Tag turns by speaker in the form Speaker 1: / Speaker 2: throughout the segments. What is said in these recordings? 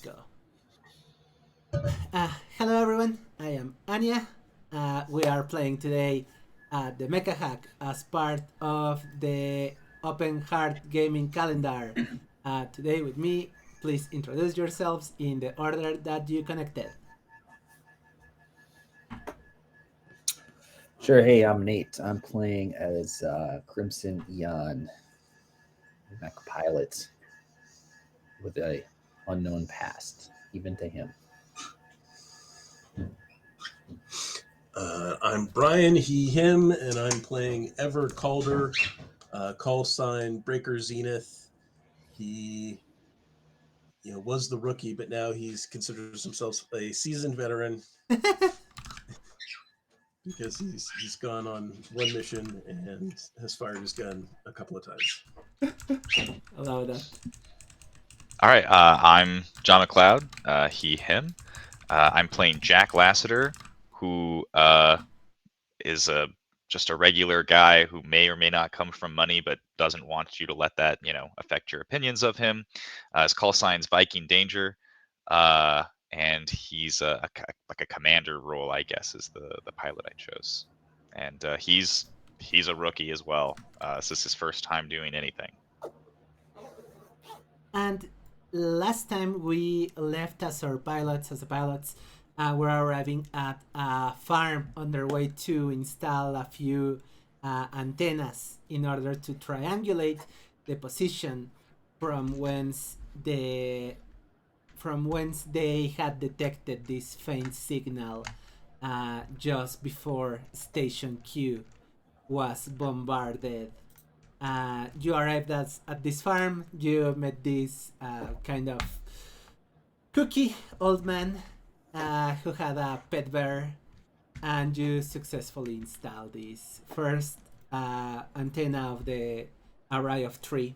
Speaker 1: go. Hello everyone, I am Anya. We are playing today the Mecha Hack as part of the Open Heart Gaming Calendar. Today with me, please introduce yourselves in the order that you connected.
Speaker 2: Sure. Hey, I'm Nate. I'm playing as Crimson Eon, Mech pilot with a unknown past, even to him.
Speaker 3: I'm Brian, he, him, and I'm playing Ever Calder, call sign Breaker Zenith. He, was the rookie, but now he's considers himself a seasoned veteran because he's gone on one mission and has fired his gun a couple of times.
Speaker 1: Allow that.
Speaker 4: All right, I'm John McLeod, he, him. I'm playing Jack Lassiter, who is just a regular guy who may or may not come from money, but doesn't want you to let that, affect your opinions of him. His call sign's Viking Danger, and he's like a commander role, I guess, is the pilot I chose. And he's a rookie as well. This is his first time doing anything.
Speaker 1: And last time we left as pilots, we're arriving at a farm on their way to install a few antennas in order to triangulate the position from whence they had detected this faint signal just before Station Q was bombarded. You arrived at this farm. You met this kind of kooky old man who had a pet bear, and you successfully installed this first antenna of the array of 3.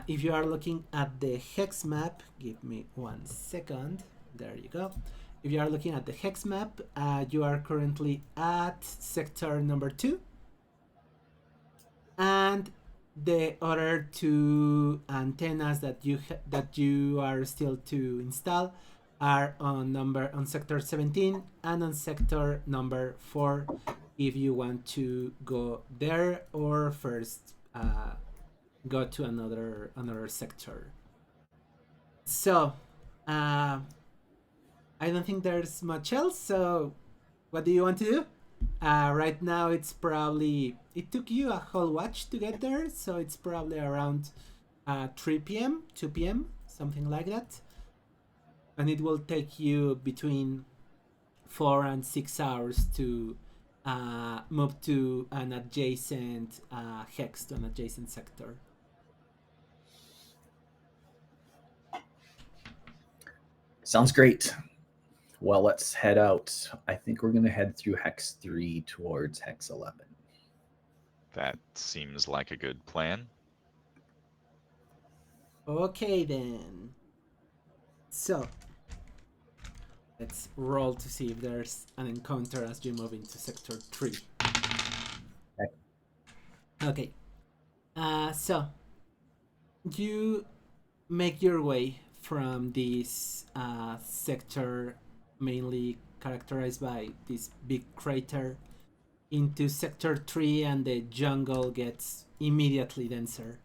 Speaker 1: If you are looking at the hex map, give me 1 second. There you go. If you are looking at the hex map, you are currently at sector number 2. And the other 2 antennas that you are still to install are on sector 17 and on sector number 4 if you want to go there or first go to another sector. So I don't think there's much else, so what do you want to do? Right now it took you a whole watch to get there, so it's probably around 3 p.m, 2 p.m, something like that. And it will take you between 4 and 6 hours to move to an adjacent hex, to an adjacent sector.
Speaker 2: Sounds great. Well, let's head out. I think we're going to head through Hex 3 towards Hex 11.
Speaker 4: That seems like a good plan.
Speaker 1: Okay, then. So, let's roll to see if there's an encounter as you move into Sector 3. Okay. So, you make your way from this sector, mainly characterized by this big crater, into Sector 3, and the jungle gets immediately denser.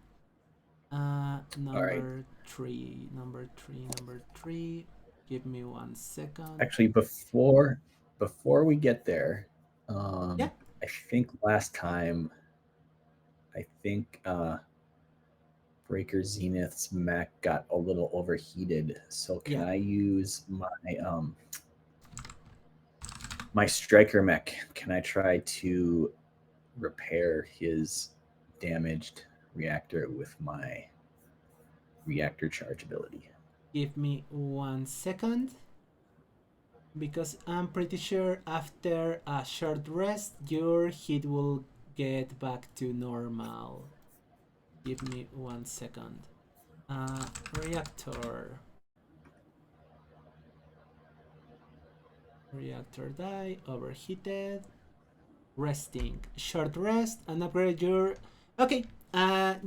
Speaker 1: Number three. Give me 1 second.
Speaker 2: Actually, before we get there,
Speaker 1: Yeah.
Speaker 2: I think last time, Breaker Zenith's mech got a little overheated. So can I use my my striker mech? Can I try to repair his damaged reactor with my reactor charge ability?
Speaker 1: Give me 1 second, because I'm pretty sure after a short rest your heat will get back to normal. Give me 1 second. Reactor die, overheated, resting, short rest, and upgrade your... Okay,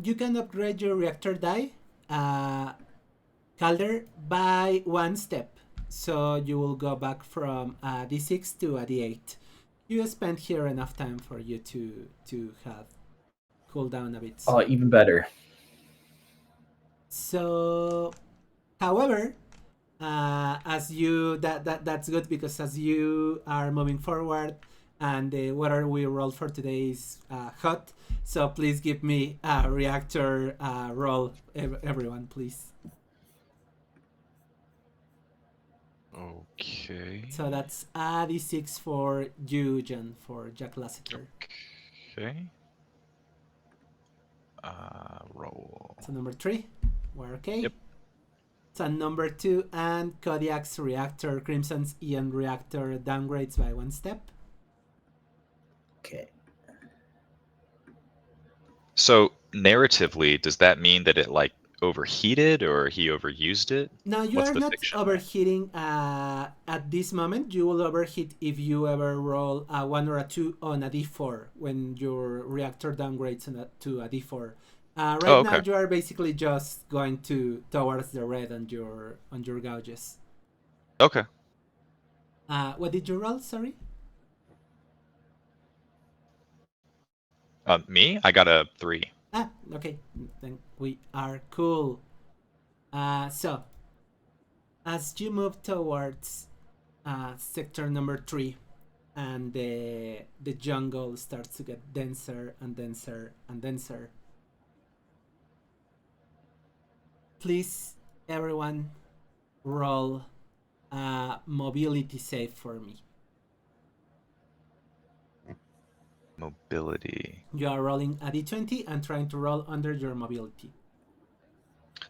Speaker 1: you can upgrade your reactor die Calder by 1 step. So you will go back from a d6 to a d8. You spent here enough time for you to have cool down a bit.
Speaker 2: Oh, even better.
Speaker 1: So, however, as you that's good because as you are moving forward, and the water we roll for today is hot. So please give me a reactor roll, everyone, please.
Speaker 4: Okay.
Speaker 1: So that's a d6 for you, John, for Jack Lasseter.
Speaker 4: Okay. Roll.
Speaker 1: So number 3, we're okay.
Speaker 4: Yep.
Speaker 1: So number 2, and Kodiak's reactor, Crimson's Ion reactor downgrades by 1 step.
Speaker 2: Okay.
Speaker 4: So narratively, does that mean that it like overheated or he overused it?
Speaker 1: No, you
Speaker 4: What's
Speaker 1: are
Speaker 4: the
Speaker 1: not
Speaker 4: fiction
Speaker 1: overheating at this moment. You will overheat if you ever roll a 1 or a 2 on a d4 when your reactor downgrades to a d4. Right
Speaker 4: Oh,
Speaker 1: now
Speaker 4: okay.
Speaker 1: you are basically just going towards the red on your gouges.
Speaker 4: Okay.
Speaker 1: What did you roll? Sorry.
Speaker 4: Me? I got a 3.
Speaker 1: Okay. Then we are cool. So as you move towards sector number 3, and the jungle starts to get denser and denser and denser, please, everyone, roll a mobility save for me.
Speaker 4: Mobility.
Speaker 1: You are rolling a d20 and trying to roll under your mobility.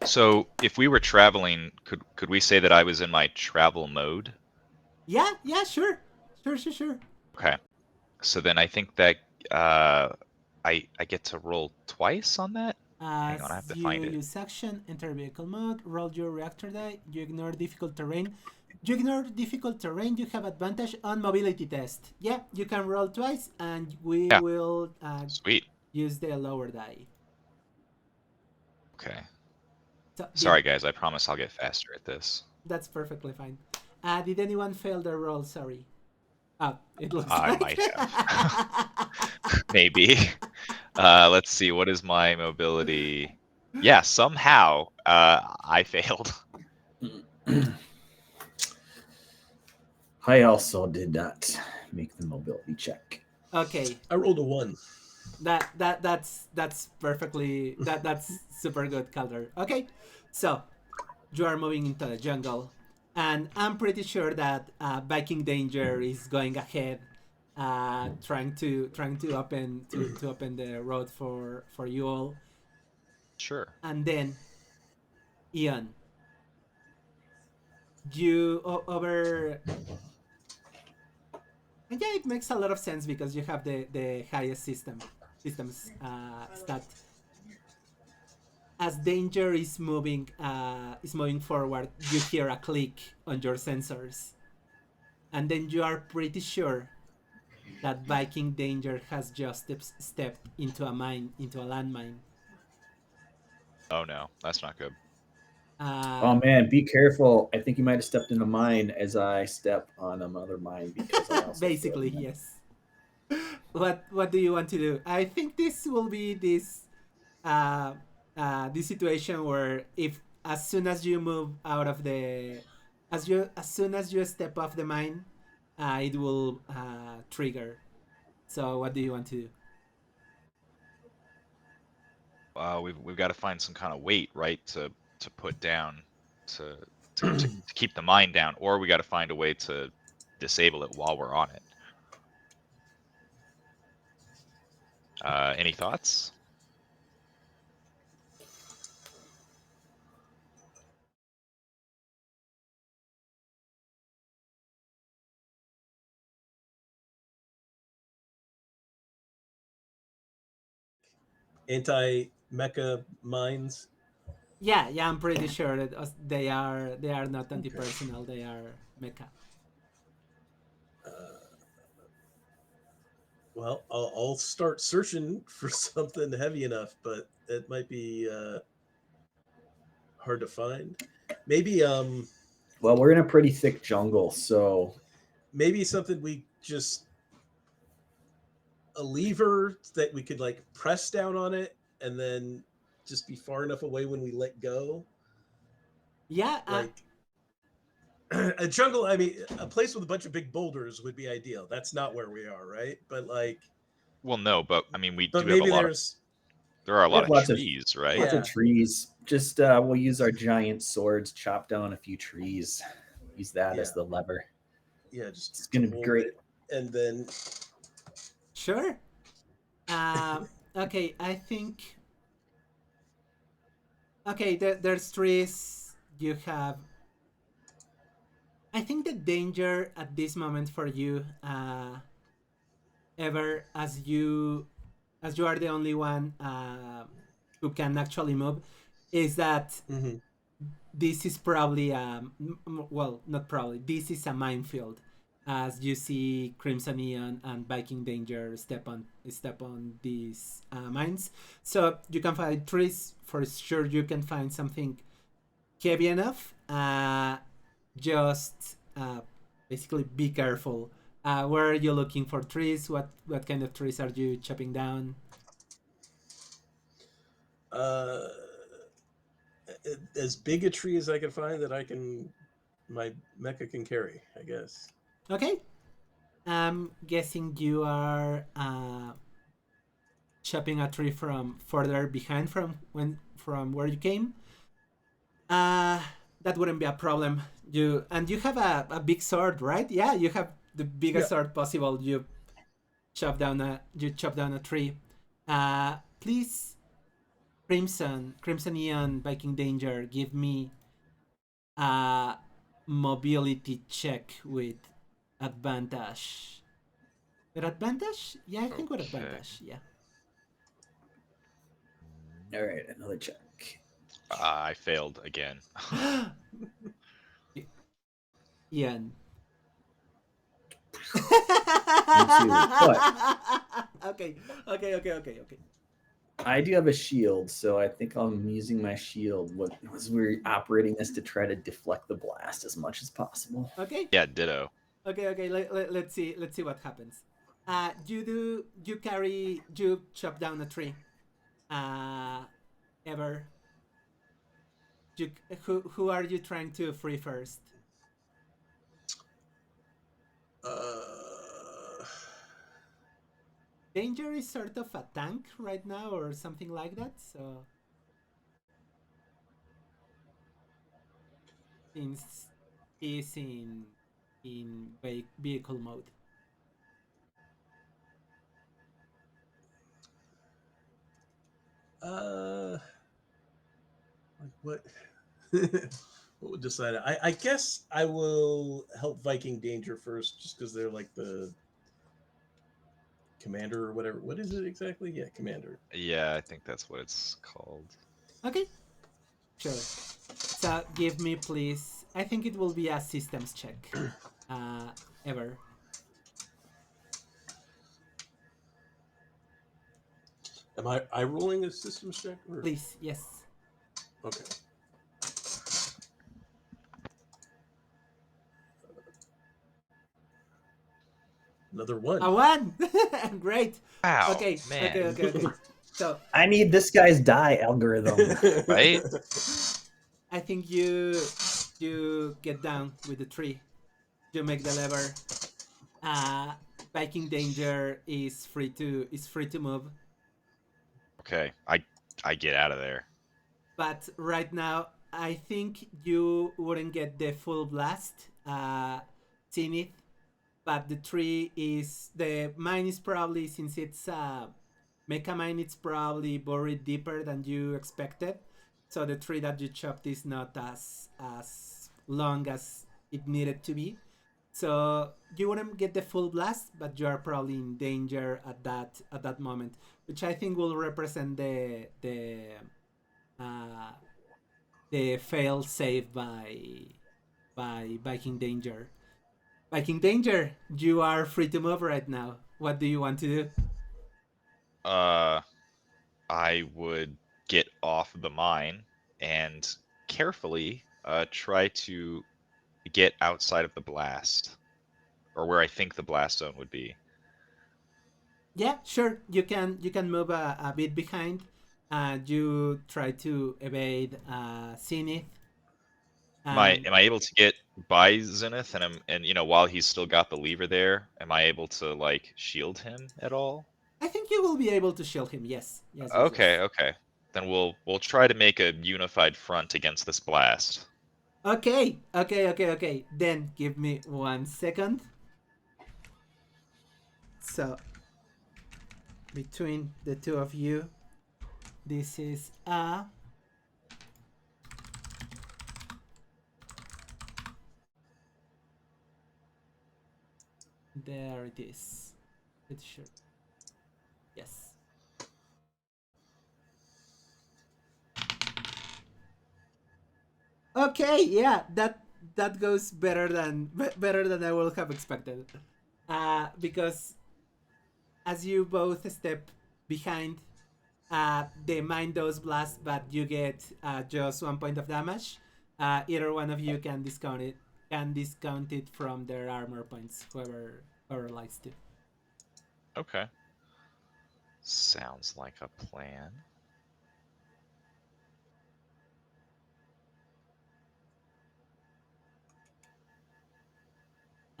Speaker 4: So if we were traveling, could we say that I was in my travel mode?
Speaker 1: Yeah, sure.
Speaker 4: Okay. So then I think that I get to roll twice on that? Hang on, I have to
Speaker 1: You
Speaker 4: find it.
Speaker 1: use action, enter vehicle mode, roll your reactor die, you ignore difficult terrain. You ignore difficult terrain, you have advantage on mobility test. Yeah, you can roll twice, and we
Speaker 4: Yeah.
Speaker 1: will
Speaker 4: Sweet.
Speaker 1: use the lower die.
Speaker 4: Okay.
Speaker 1: So
Speaker 4: Sorry, guys. I promise I'll get faster at this.
Speaker 1: That's perfectly fine. Did anyone fail their roll? Sorry. It looks
Speaker 4: I
Speaker 1: like.
Speaker 4: might have. Maybe. Let's see. What is my mobility? Yeah, somehow I failed.
Speaker 2: I also did not make the mobility check.
Speaker 1: Okay.
Speaker 3: I rolled a 1.
Speaker 1: That's perfectly that's super good, Calder. Okay, so you are moving into the jungle, and I'm pretty sure that Viking Danger is going ahead, trying to open to open the road for you all.
Speaker 4: Sure.
Speaker 1: And then Ian, you over. And yeah, it makes a lot of sense because you have the highest systems stat. As danger is moving forward, you hear a click on your sensors, and then you are pretty sure that Viking Danger has just stepped into a landmine.
Speaker 4: Oh no, that's not good.
Speaker 2: Oh man, be careful! I think you might have stepped into mine as I step on another mine because I also
Speaker 1: basically, yes. What do you want to do? I think this will be this situation where if as soon as you move out of the as soon as you step off the mine, it will trigger. So what do you want to do?
Speaker 4: We've got to find some kind of weight, right, to put down to keep the mine down, or we got to find a way to disable it while we're on it. Any thoughts?
Speaker 3: Anti-mecha mines.
Speaker 1: Yeah, I'm pretty sure that they are not anti-personal. They are mecha.
Speaker 3: Well, I'll start searching for something heavy enough, but it might be hard to find. Maybe
Speaker 2: Well, we're in a pretty thick jungle, so
Speaker 3: maybe something we just a lever that we could like press down on it and then just be far enough away when we let go.
Speaker 1: Yeah.
Speaker 3: Like a jungle, I mean, a place with a bunch of big boulders would be ideal. That's not where we are, right? But like,
Speaker 4: Well, no, but I mean, we do
Speaker 3: but
Speaker 4: have a
Speaker 3: maybe
Speaker 4: lot of.
Speaker 3: there's
Speaker 4: There are a
Speaker 2: we
Speaker 4: lot
Speaker 2: have
Speaker 4: of
Speaker 2: lots of
Speaker 4: trees, right?
Speaker 2: lots
Speaker 3: Yeah.
Speaker 2: of trees. Just we'll use our giant swords, chop down a few trees, use that as
Speaker 3: Yeah.
Speaker 2: the lever.
Speaker 3: yeah, just
Speaker 2: It's gonna be
Speaker 3: hold
Speaker 2: great.
Speaker 3: it, and then
Speaker 1: Sure. Okay, I think. Okay, there's trees. You have. I think the danger at this moment for you, ever, as you are the only one who can actually move, is that this is probably well, not probably. This is a minefield, as you see Crimson Neon and Viking Danger step on these mines. So you can find trees for sure. You can find something heavy enough. Just basically be careful. Where are you looking for trees? What kind of trees are you chopping down?
Speaker 3: As big a tree as I can find that my mecha can carry, I guess.
Speaker 1: Okay. I'm guessing you are chopping a tree from further behind from where you came. That wouldn't be a problem. You have a big sword, right? Yeah, you have the biggest sword possible. You chop down a tree. Please, Crimson Neon, Viking Danger, give me a mobility check with advantage. With advantage? Yeah, I think with
Speaker 4: Okay.
Speaker 1: advantage. Yeah.
Speaker 2: All right, another check.
Speaker 4: I failed again.
Speaker 1: Ian. Okay.
Speaker 2: I do have a shield, so I think I'm using my shield. We're operating this to try to deflect the blast as much as possible.
Speaker 1: Okay.
Speaker 4: Yeah, ditto.
Speaker 1: Okay. Let's see what happens. You chop down a tree. Ever. Who are you trying to free first? Danger is sort of a tank right now, or something like that. So, since he's in vehicle mode.
Speaker 3: What? What would decide? I guess I will help Viking Danger first, just because they're like the commander or whatever. What is it exactly? Yeah, commander.
Speaker 4: Yeah, I think that's what it's called.
Speaker 1: Okay. Sure. So give me please. I think it will be a systems check. Ever.
Speaker 3: Am I rolling a systems check? Or?
Speaker 1: Please, yes.
Speaker 3: Okay. Another one.
Speaker 1: A one. Great.
Speaker 4: Wow.
Speaker 1: Okay.
Speaker 4: Man.
Speaker 1: Okay. So
Speaker 2: I need this guy's die algorithm.
Speaker 4: Right?
Speaker 1: I think you get down with the tree. You make the lever. Viking Danger is free to move.
Speaker 4: Okay. I get out of there.
Speaker 1: But right now, I think you wouldn't get the full blast. Seeing it, but the mine is probably, since it's mecha mine, it's probably buried deeper than you expected. So the tree that you chopped is not as long as it needed to be. So you wouldn't get the full blast, but you are probably in danger at that moment, which I think will represent the fail save by Viking Danger. Viking Danger, you are free to move right now. What do you want to do?
Speaker 4: I would get off the mine and carefully try to get outside of the blast, or where I think the blast zone would be.
Speaker 1: Yeah, sure. You can move a bit behind, and you try to evade Zenith.
Speaker 4: Am I able to get by Zenith and while he's still got the lever there, am I able to like shield him at all?
Speaker 1: I think you will be able to shield him. Yes. Yes.
Speaker 4: Okay,
Speaker 1: Yes.
Speaker 4: okay. Then we'll try to make a unified front against this blast.
Speaker 1: Okay. Then give me 1 second. So between the two of you, this is a there it is. Pretty sure. Yes. Okay, yeah, that goes better than I would have expected. Because as you both step behind, the mine does blast, but you get just 1 point of damage. Either one of you can discount it from their armor points, whoever likes to.
Speaker 4: Okay. Sounds like a plan.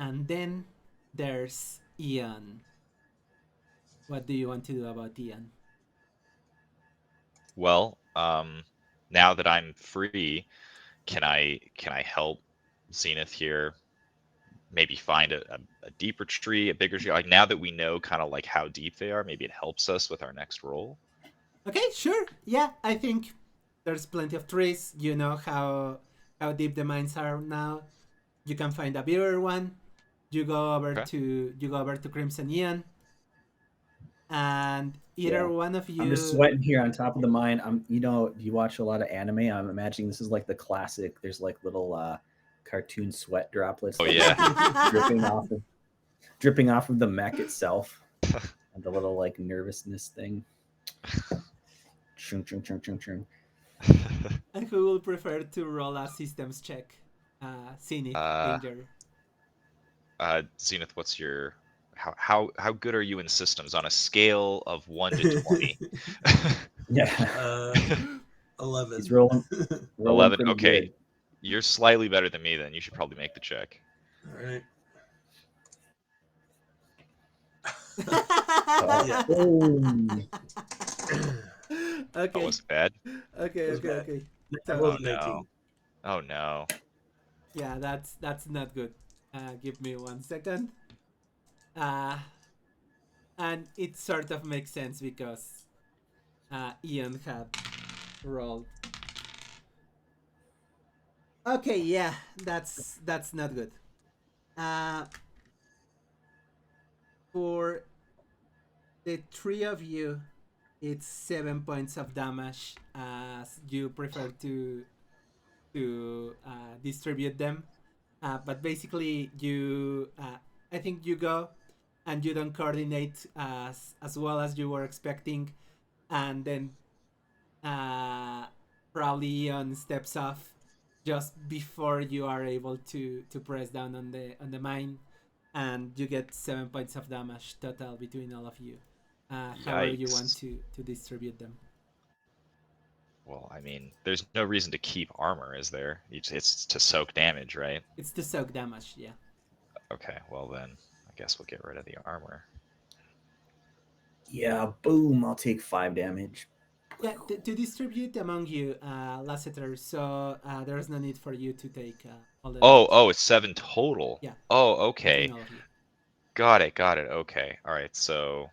Speaker 1: And then there's Ian. What do you want to do about Ian?
Speaker 4: Well, now that I'm free, can I help Zenith here? Maybe find a deeper tree, a bigger tree. Like now that we know kind of like how deep they are, maybe it helps us with our next roll.
Speaker 1: Okay, sure. Yeah, I think there's plenty of trees. You know how deep the mines are now. You can find a bigger one. You go over to Crimson Ian, and either one of you.
Speaker 2: I'm just sweating here on top of the mine. You watch a lot of anime. I'm imagining this is like the classic. There's like little cartoon sweat droplets.
Speaker 4: Oh yeah,
Speaker 2: dripping off of the mech itself, and the little like nervousness thing. Chung chung chung chung chung.
Speaker 1: And who will prefer to roll a systems check? Zenith, danger.
Speaker 4: Zenith, what's your how good are you in systems on a scale of 1 to 20?
Speaker 2: Yeah.
Speaker 3: 11.
Speaker 2: He's rolling
Speaker 4: 11. Okay,
Speaker 2: good.
Speaker 4: you're slightly better than me. Then you should probably make the check.
Speaker 3: All right.
Speaker 1: Yeah. Okay.
Speaker 4: Oh, was it bad?
Speaker 1: Okay.
Speaker 3: I rolled a 19.
Speaker 4: Oh no.
Speaker 1: Yeah, that's not good. Give me 1 second. And it sort of makes sense because Ian had rolled. Okay, yeah, that's not good. For the three of you, it's 7 points of damage as you prefer to distribute them. But basically, I think you go and you don't coordinate as well as you were expecting, and then probably Ian steps off just before you are able to press down on the mine, and you get 7 points of damage total between all of you. However you want to distribute them.
Speaker 4: Well, I mean, there's no reason to keep armor, is there? It's to soak damage, right?
Speaker 1: It's to soak damage, yeah.
Speaker 4: Okay, well then, I guess we'll get rid of the armor.
Speaker 2: Yeah, boom, I'll take 5 damage.
Speaker 1: Yeah, to distribute among you, Lasseter, so there's no need for you to take all the damage.
Speaker 4: It's 7 total.
Speaker 1: Yeah.
Speaker 4: Oh, okay.
Speaker 1: Between all of you.
Speaker 4: Got it. Okay. All right, so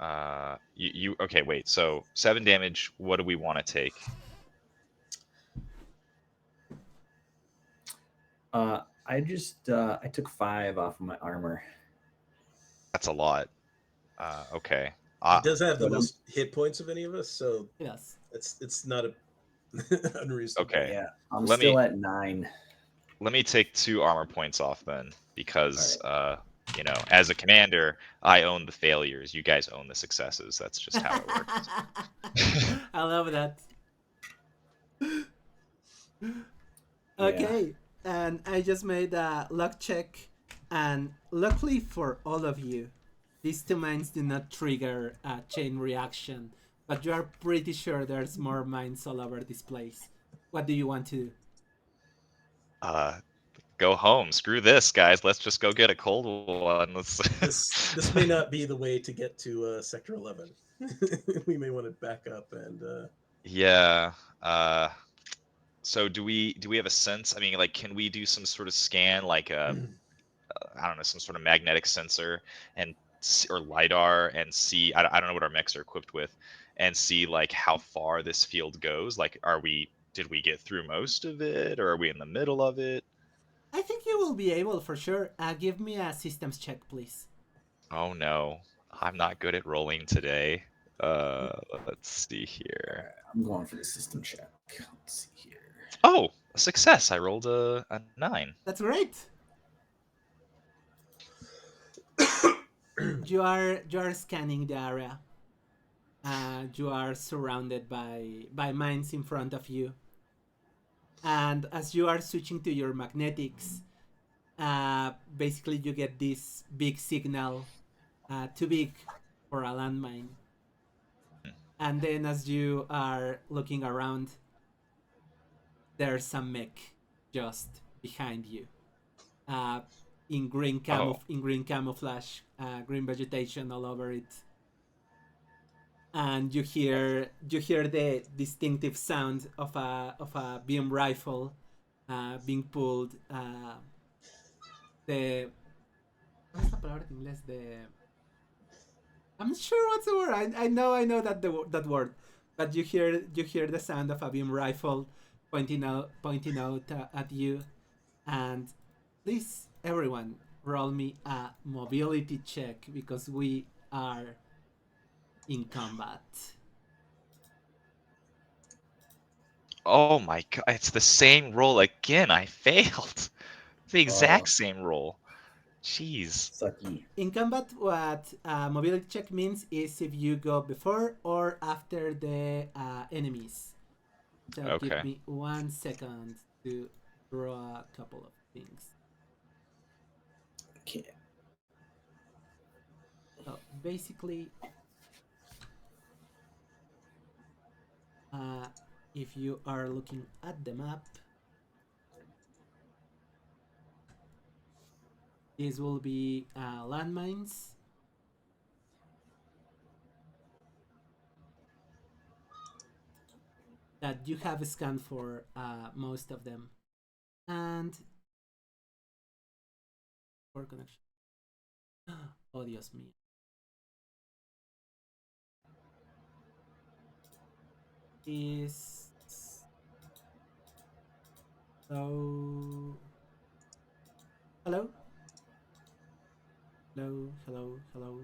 Speaker 4: okay, wait. So 7 damage, what do we want to take?
Speaker 2: I took 5 off of my armor.
Speaker 4: That's a lot. Okay.
Speaker 3: He does have the most hit points of any of us, so
Speaker 1: yes,
Speaker 3: it's not a unreasonable.
Speaker 4: Okay.
Speaker 2: Yeah, I'm still at 9.
Speaker 4: Let me take 2 armor points off then, because as a commander, I own the failures. You guys own the successes. That's just how it works.
Speaker 1: I love that. Okay, and I just made a luck check, and luckily for all of you, these two mines do not trigger a chain reaction, but you are pretty sure there's more mines all over this place. What do you want to do?
Speaker 4: Go home. Screw this, guys. Let's just go get a cold one. Let's.
Speaker 3: This may not be the way to get to Sector 11. We may want to back up and.
Speaker 4: Yeah. So do we have a sense? I mean, like, can we do some sort of scan, like I don't know, some sort of magnetic sensor and or lidar, and see? I don't know what our mechs are equipped with, and see like how far this field goes. Like, did we get through most of it, or are we in the middle of it?
Speaker 1: I think you will be able for sure. Give me a systems check, please.
Speaker 4: Oh no, I'm not good at rolling today. Let's see here.
Speaker 2: Alright, I'm going for the system check. Let's see here.
Speaker 4: Oh, a success. I rolled a 9.
Speaker 1: That's great. You are scanning the area. You are surrounded by mines in front of you, and as you are switching to your magnetics, basically you get this big signal, too big for a landmine. And then as you are looking around, there's a mech just behind you, in green camouflage, green vegetation all over it. And you hear the distinctive sound of a beam rifle being pulled. The ¿Cuál es la palabra en inglés? I'm not sure what's the word. I know that word, but you hear the sound of a beam rifle pointing out at you. And please, everyone, roll me a mobility check because we are in combat.
Speaker 4: Oh my god, it's the same roll again. I failed. The exact same roll. Jeez.
Speaker 2: Sucky.
Speaker 1: In combat, what mobility check means is if you go before or after the enemies. So
Speaker 4: Okay.
Speaker 1: give me 1 second to draw a couple of things.
Speaker 2: Okay.
Speaker 1: So basically, if you are looking at the map, these will be landmines. That you have scanned for most of them. And for connection. Oh, Dios mío. Is so. Hello? Hello, hello, hello.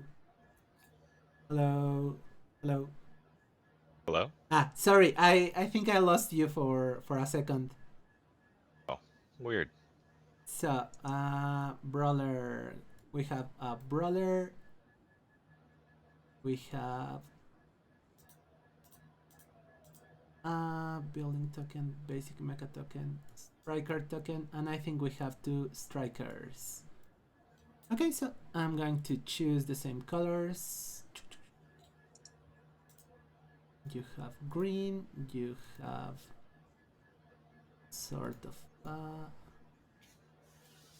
Speaker 1: Hello, hello.
Speaker 4: Hello?
Speaker 1: Sorry, I think I lost you for a second.
Speaker 4: Oh, weird.
Speaker 1: So, brawler. We have a brawler. We have building token, basic mecha token, striker token, and I think we have 2 strikers. Okay, so I'm going to choose the same colors. You have green, you have sort of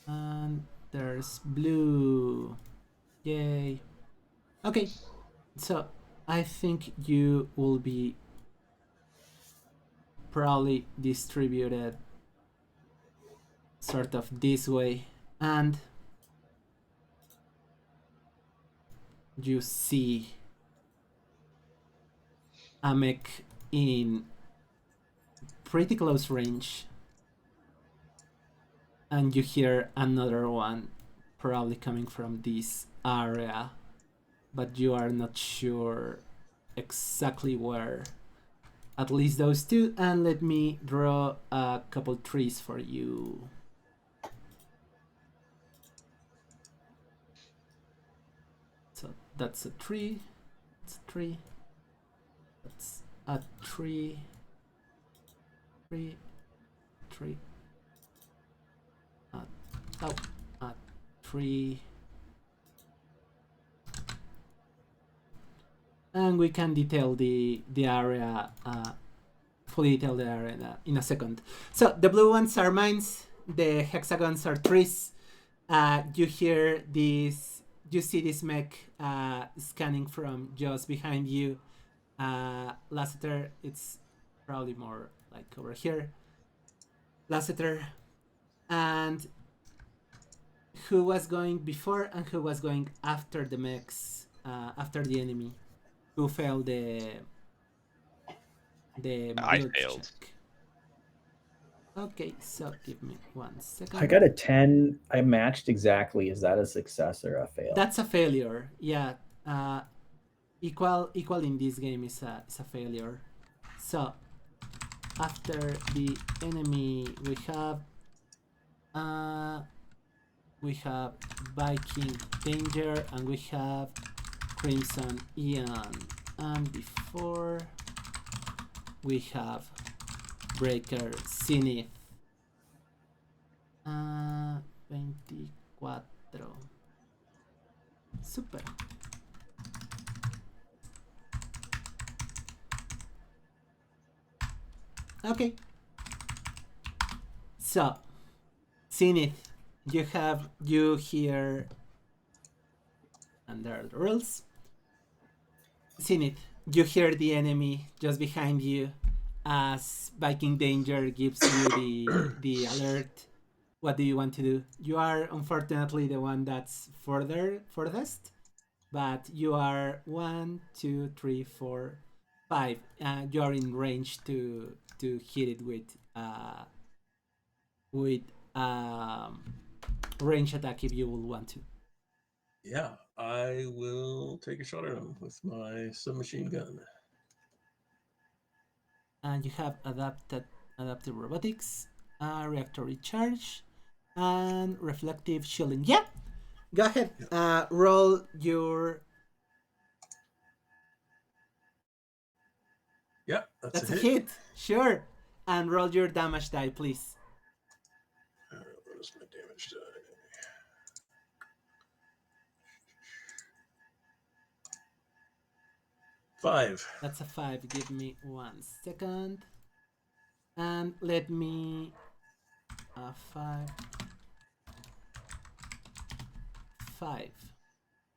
Speaker 1: and there's blue. Yay. Okay, so I think you will be probably distributed sort of this way, and you see a mech in pretty close range, and you hear another one probably coming from this area, but you are not sure exactly where. At least those 2, and let me draw a couple trees for you. So that's a tree. That's a tree. That's a tree. Tree. Tree. how 3, and we can detail the area, fully detail the area in a second. So the blue ones are mines, the hexagons are trees. You hear this, you see this mech scanning from just behind you. Lasseter, it's probably more like over here. Lasseter, and who was going before and who was going after the mechs, after the enemy, who failed the
Speaker 4: I
Speaker 1: build
Speaker 4: failed.
Speaker 1: check. Okay, so give me 1 second.
Speaker 2: I got a 10. I matched exactly. Is that a success or a fail?
Speaker 1: That's a failure. Yeah. Equal in this game is a failure. So after the enemy we have Viking Danger and we have Crimson Ian, and before we have Breaker Zenith. 24. Super. Okay. So, Zenith, you hear, and there are the rules. Zenith, you hear the enemy just behind you as Viking Danger gives you the alert. What do you want to do? You are unfortunately the one that's furthest, but you are 1, 2, 3, 4, 5. You are in range to hit it with range attack if you will want to.
Speaker 3: Yeah, I will take a shot at him with my submachine gun.
Speaker 1: And you have adaptive robotics, reactor recharge, and reflective shielding. Yeah, go ahead. Roll your.
Speaker 3: Yeah, that's a
Speaker 1: hit. Sure, and roll your damage die, please.
Speaker 3: What is my damage die? Five.
Speaker 1: That's a 5. Give me 1 second. And let me 5.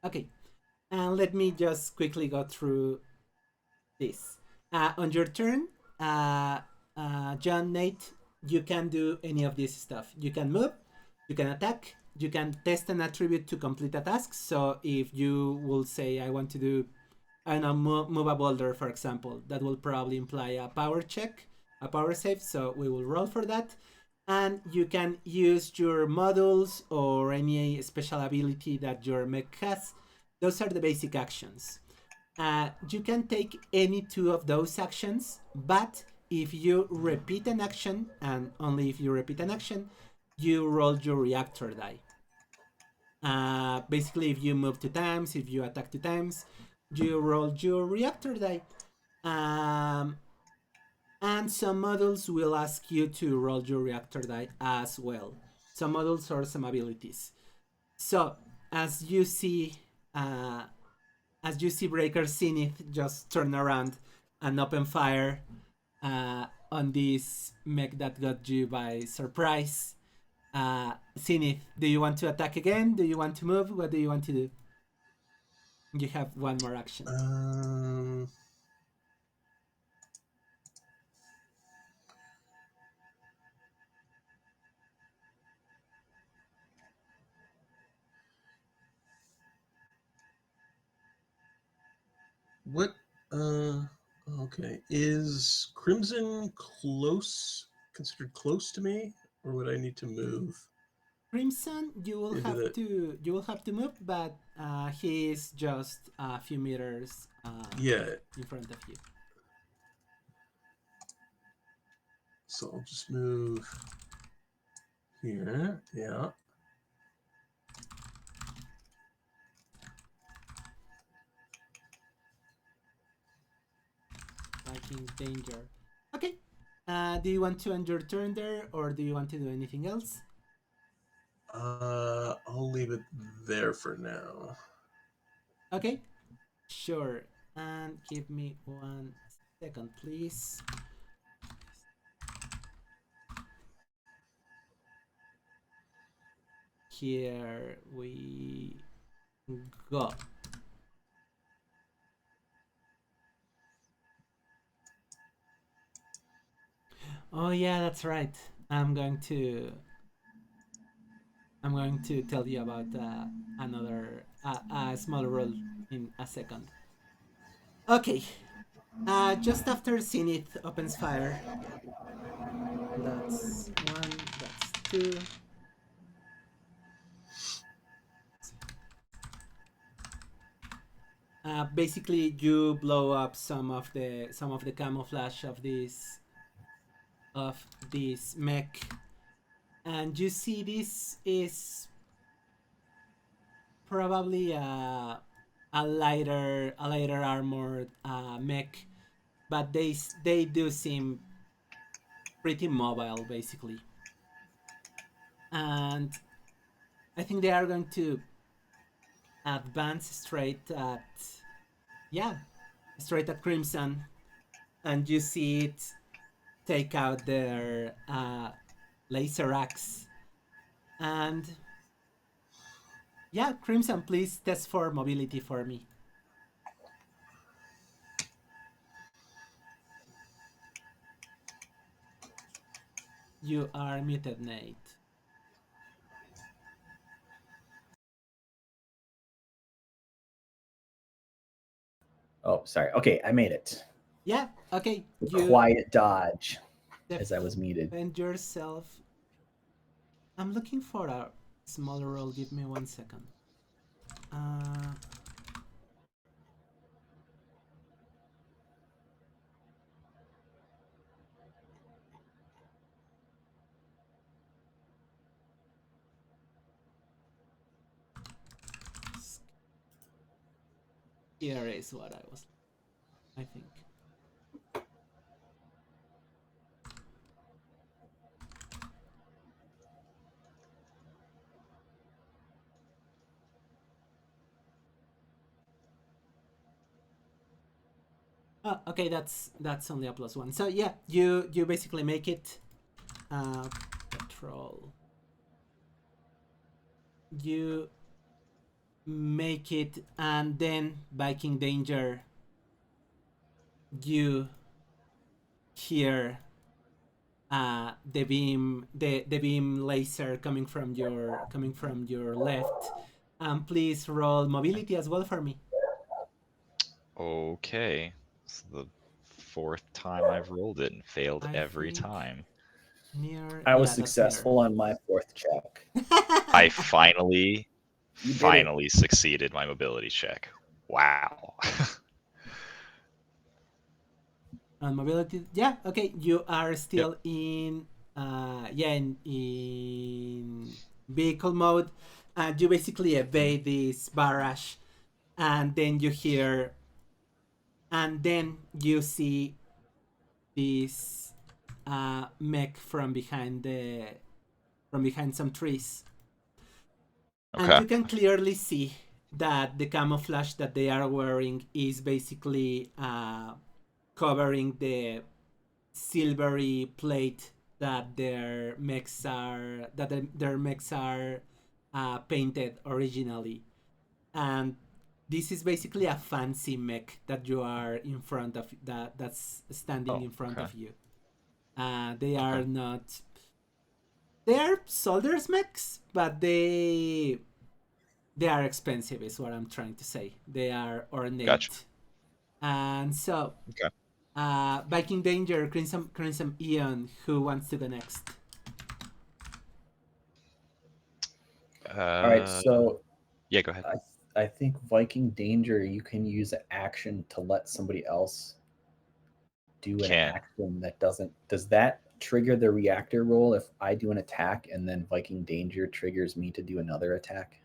Speaker 1: Okay. And let me just quickly go through this. On your turn, John, Nate, you can do any of this stuff. You can move, you can attack, you can test an attribute to complete a task. So if you will say, I want to do, I don't know, move a boulder, for example, that will probably imply a power check, a power save. So we will roll for that. And you can use your modules or any special ability that your mech has. Those are the basic actions. You can take any 2 of those actions, but if you repeat an action, and only if you repeat an action, you roll your reactor die. Basically, if you move 2 times, if you attack 2 times, you roll your reactor die. And some models will ask you to roll your reactor die as well. Some models or some abilities. So, as you see Breaker Zenith just turn around and open fire on this mech that got you by surprise. Zenith, do you want to attack again? Do you want to move? What do you want to do? You have 1 more action.
Speaker 3: What? Okay. Is Crimson considered close to me, or would I need to move?
Speaker 1: Crimson, you will have to move, but he is just a few meters in front of you.
Speaker 3: So I'll just move here. Yeah.
Speaker 1: Viking Danger. Okay. Do you want to end your turn there, or do you want to do anything else?
Speaker 3: I'll leave it there for now.
Speaker 1: Okay, sure. And give me 1 second, please. Here we go. Oh yeah, that's right. I'm going to tell you about another small rule in a second. Okay. Just after Zenith opens fire. That's 1. That's 2. Basically, you blow up some of the camouflage of this mech, and you see this is probably a lighter armored mech, but they do seem pretty mobile basically, and I think they are going to advance straight at Crimson, and you see it take out their laser axe. And yeah, Crimson, please test for mobility for me. You are muted, Nate.
Speaker 2: Oh, sorry. Okay, I made it.
Speaker 1: Yeah, okay.
Speaker 2: Quiet dodge as I was muted.
Speaker 1: Defend yourself. I'm looking for a smaller roll. Give me 1 second. Here is what I think. Oh, okay, that's only a +1. So yeah, you basically make it. Patrol. You make it, and then Viking Danger. You hear the beam laser coming from your left. Please roll mobility as well for me.
Speaker 4: Okay. It's the 4th time I've rolled it and failed
Speaker 1: I
Speaker 4: every
Speaker 1: think
Speaker 4: time.
Speaker 2: I was successful on my 4th check.
Speaker 4: I finally succeeded my mobility check. Wow.
Speaker 1: On mobility, yeah, okay. You are still in vehicle mode, and you basically evade this barrage, and then you hear, and then you see this mech from behind some trees.
Speaker 4: Okay.
Speaker 1: And you can clearly see that the camouflage that they are wearing is basically covering the silvery plate that their mechs are painted originally. And this is basically a fancy mech that you are in front of, that's standing in front of you. They are not. They are soldiers mechs, but they are expensive, is what I'm trying to say. They are ornate.
Speaker 4: Gotcha.
Speaker 1: And so, Viking Danger, Crimson Eon, who wants to go next?
Speaker 2: All right, so
Speaker 4: yeah, go ahead.
Speaker 2: I think Viking Danger, you can use an action to let somebody else do an action that doesn't. Does that trigger the reactor roll if I do an attack and then Viking Danger triggers me to do another attack?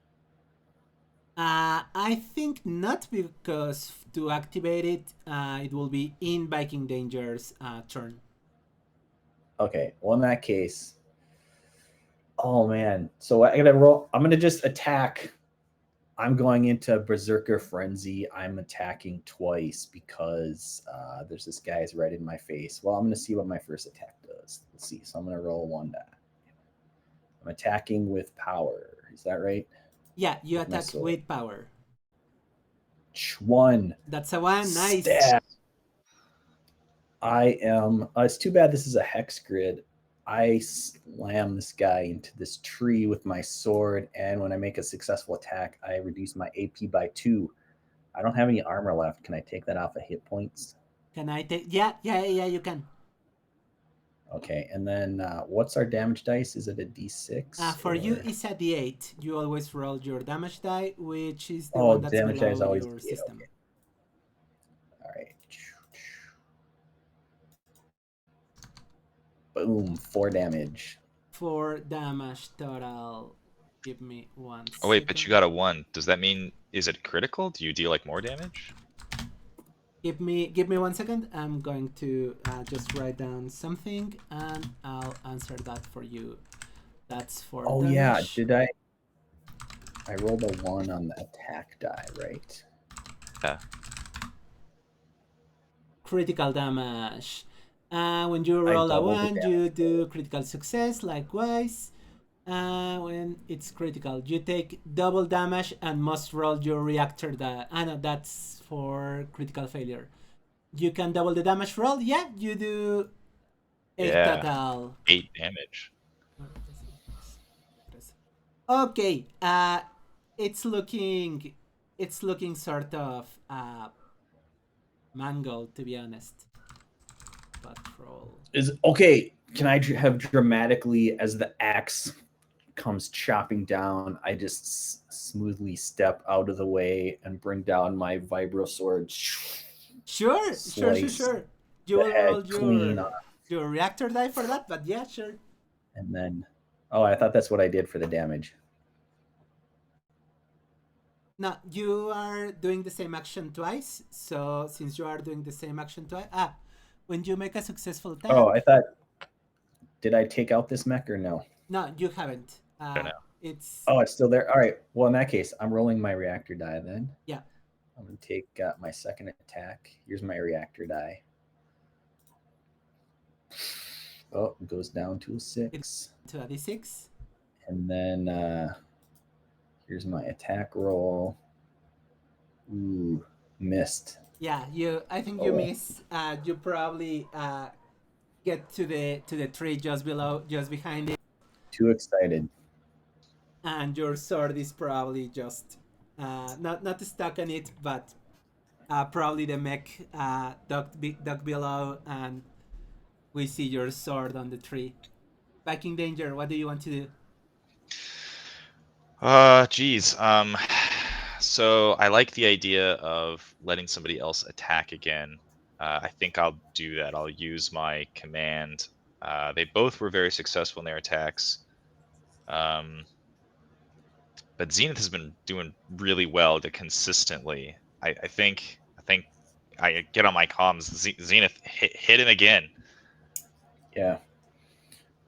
Speaker 1: I think not, because to activate it, it will be in Viking Danger's turn.
Speaker 2: Okay, well, in that case, Oh man. So I gotta roll. I'm gonna just attack. I'm going into Berserker Frenzy. I'm attacking twice because there's this guy's right in my face. Well, I'm gonna see what my first attack does. Let's see. So I'm gonna roll one die. I'm attacking with power. Is that right?
Speaker 1: Yeah, you
Speaker 2: With my
Speaker 1: attack
Speaker 2: sword.
Speaker 1: with power.
Speaker 2: One.
Speaker 1: That's a one. Nice.
Speaker 2: Stab. I am. It's too bad this is a hex grid. I slam this guy into this tree with my sword, and when I make a successful attack, I reduce my AP by 2. I don't have any armor left. Can I take that off of hit points?
Speaker 1: Can I take? Yeah, you can.
Speaker 2: Okay, and then what's our damage dice? Is it a D6?
Speaker 1: For you, it's a D8. You always roll your damage die, which is the
Speaker 2: Oh,
Speaker 1: one that's
Speaker 2: damage die is
Speaker 1: below
Speaker 2: always
Speaker 1: your
Speaker 2: D8,
Speaker 1: system.
Speaker 2: okay. All right. Boom, 4 damage.
Speaker 1: 4 damage total. Give me one
Speaker 4: Oh wait,
Speaker 1: second.
Speaker 4: but you got a 1. Does that mean, is it critical? Do you deal like more damage?
Speaker 1: Give me 1 second. I'm going to just write down something, and I'll answer that for you. That's for
Speaker 2: Oh
Speaker 1: damage.
Speaker 2: yeah, did I rolled a 1 on the attack die, right?
Speaker 4: Yeah.
Speaker 1: Critical damage. When you roll a
Speaker 2: doubled the
Speaker 1: 1, you do critical success. Likewise, when it's critical, you take double damage and must roll your reactor die. No, that's for critical failure. You can double the damage roll. Yeah, you do 8
Speaker 4: Yeah.
Speaker 1: total.
Speaker 4: 8 damage.
Speaker 1: Okay. It's looking sort of mangled, to be honest. Patrol.
Speaker 2: Is okay. Can I have dramatically, as the axe comes chopping down, I just smoothly step out of the way and bring down my vibro sword.
Speaker 1: Sure. You will roll your reactor die for that, but yeah, sure.
Speaker 2: And then, oh, I thought that's what I did for the damage.
Speaker 1: No, you are doing the same action twice. So since you are doing the same action twice, when you make a successful attack.
Speaker 2: Oh, I thought. Did I take out this mech or no?
Speaker 1: No, you haven't.
Speaker 4: No.
Speaker 1: It's.
Speaker 2: Oh, it's still there. All right. Well, in that case, I'm rolling my reactor die then.
Speaker 1: Yeah.
Speaker 2: I'm gonna take my second attack. Here's my reactor die. Oh, it goes down to a 6.
Speaker 1: To a D6.
Speaker 2: And then here's my attack roll. Ooh, missed.
Speaker 1: Yeah, I think you miss. You probably get to the tree just behind it.
Speaker 2: Too excited.
Speaker 1: And your sword is probably just not stuck on it, but probably the mech ducked below, and we see your sword on the tree. Back in danger. What do you want to do?
Speaker 4: Geez. So I like the idea of letting somebody else attack again. I think I'll do that. I'll use my command. They both were very successful in their attacks. But Zenith has been doing really well consistently. I think I get on my comms. Zenith hit him again.
Speaker 2: Yeah.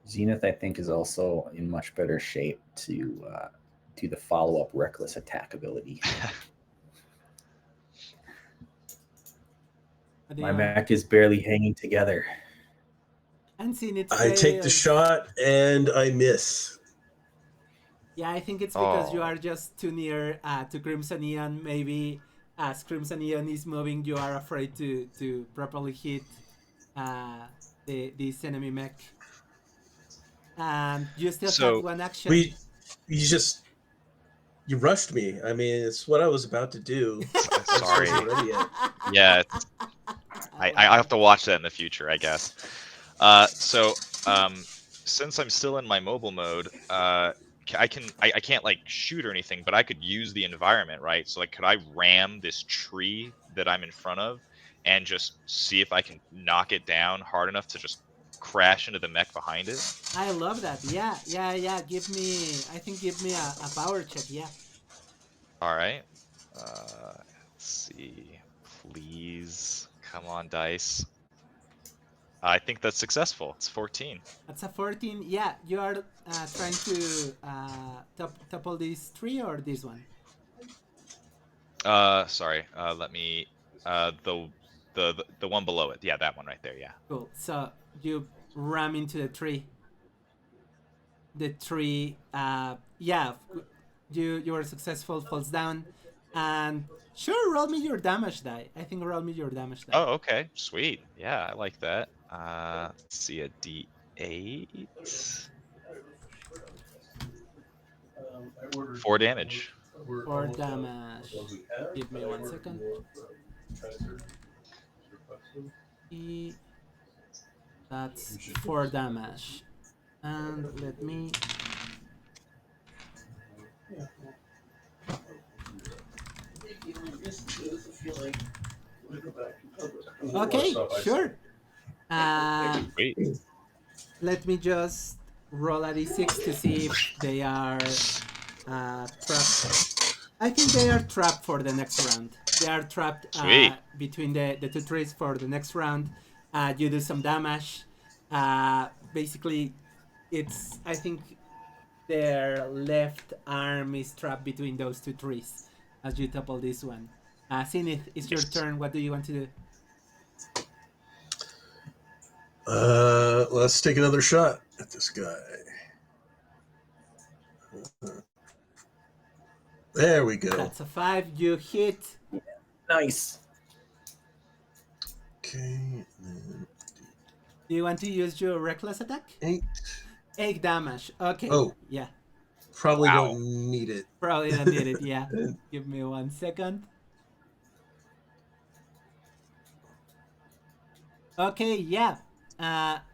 Speaker 2: Zenith, I think, is also in much better shape to do the follow-up reckless attack ability. My mech is barely hanging together.
Speaker 1: And Zenith
Speaker 3: I take the shot and I miss.
Speaker 1: Yeah, I think it's because you are just too near to Crimson Neon. Maybe as Crimson Neon is moving, you are afraid to properly hit this enemy mech. And you still have one action.
Speaker 3: You rushed me. I mean, it's what I was about to do.
Speaker 4: Sorry. Yeah, I have to watch that in the future, I guess. Since I'm still in my mobile mode, I can't like shoot or anything, but I could use the environment, right? So like, could I ram this tree that I'm in front of and just see if I can knock it down hard enough to just crash into the mech behind it?
Speaker 1: I love that. Yeah. Give me a power check. Yeah.
Speaker 4: All right. Let's see. Please, come on, dice. I think that's successful. It's 14.
Speaker 1: That's a 14. Yeah, you are trying to topple this tree or this one?
Speaker 4: Sorry. Let me. The one below it. Yeah, that one right there. Yeah.
Speaker 1: Cool. So you ram into the tree. The tree, yeah, you were successful, falls down, and sure, roll me your damage die. I think roll me your damage die.
Speaker 4: Oh, okay. Sweet. Yeah, I like that. Let's see, a D8. 4 damage.
Speaker 1: 4 damage. Give me 1 second. That's 4 damage. And let me. Okay, sure.
Speaker 4: Sweet.
Speaker 1: Let me just roll a d6 to see if they are trapped. I think they are trapped for the next round. They are trapped between the two trees for the next round. You do some damage. Basically, it's, I think their left arm is trapped between those two trees as you topple this one. Zenith, it's your turn. What do you want to do?
Speaker 3: Let's take another shot at this guy. There we go.
Speaker 1: That's a 5. You hit.
Speaker 2: Nice.
Speaker 3: Okay.
Speaker 1: Do you want to use your reckless attack?
Speaker 3: 8.
Speaker 1: 8 damage. Okay.
Speaker 3: Oh.
Speaker 1: Yeah.
Speaker 3: Probably
Speaker 4: Wow.
Speaker 3: don't need it.
Speaker 1: Probably don't need it. Yeah. Give me 1 second. Okay. Yeah.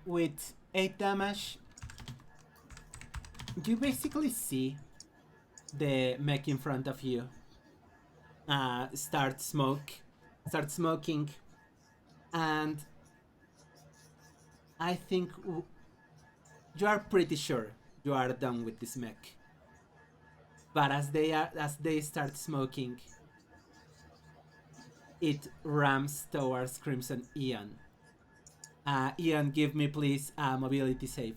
Speaker 1: With 8 damage, you basically see the mech in front of you start smoking, and I think you are pretty sure you are done with this mech. But as they start smoking, it rams towards Crimson Ian. Ian, give me please a mobility save.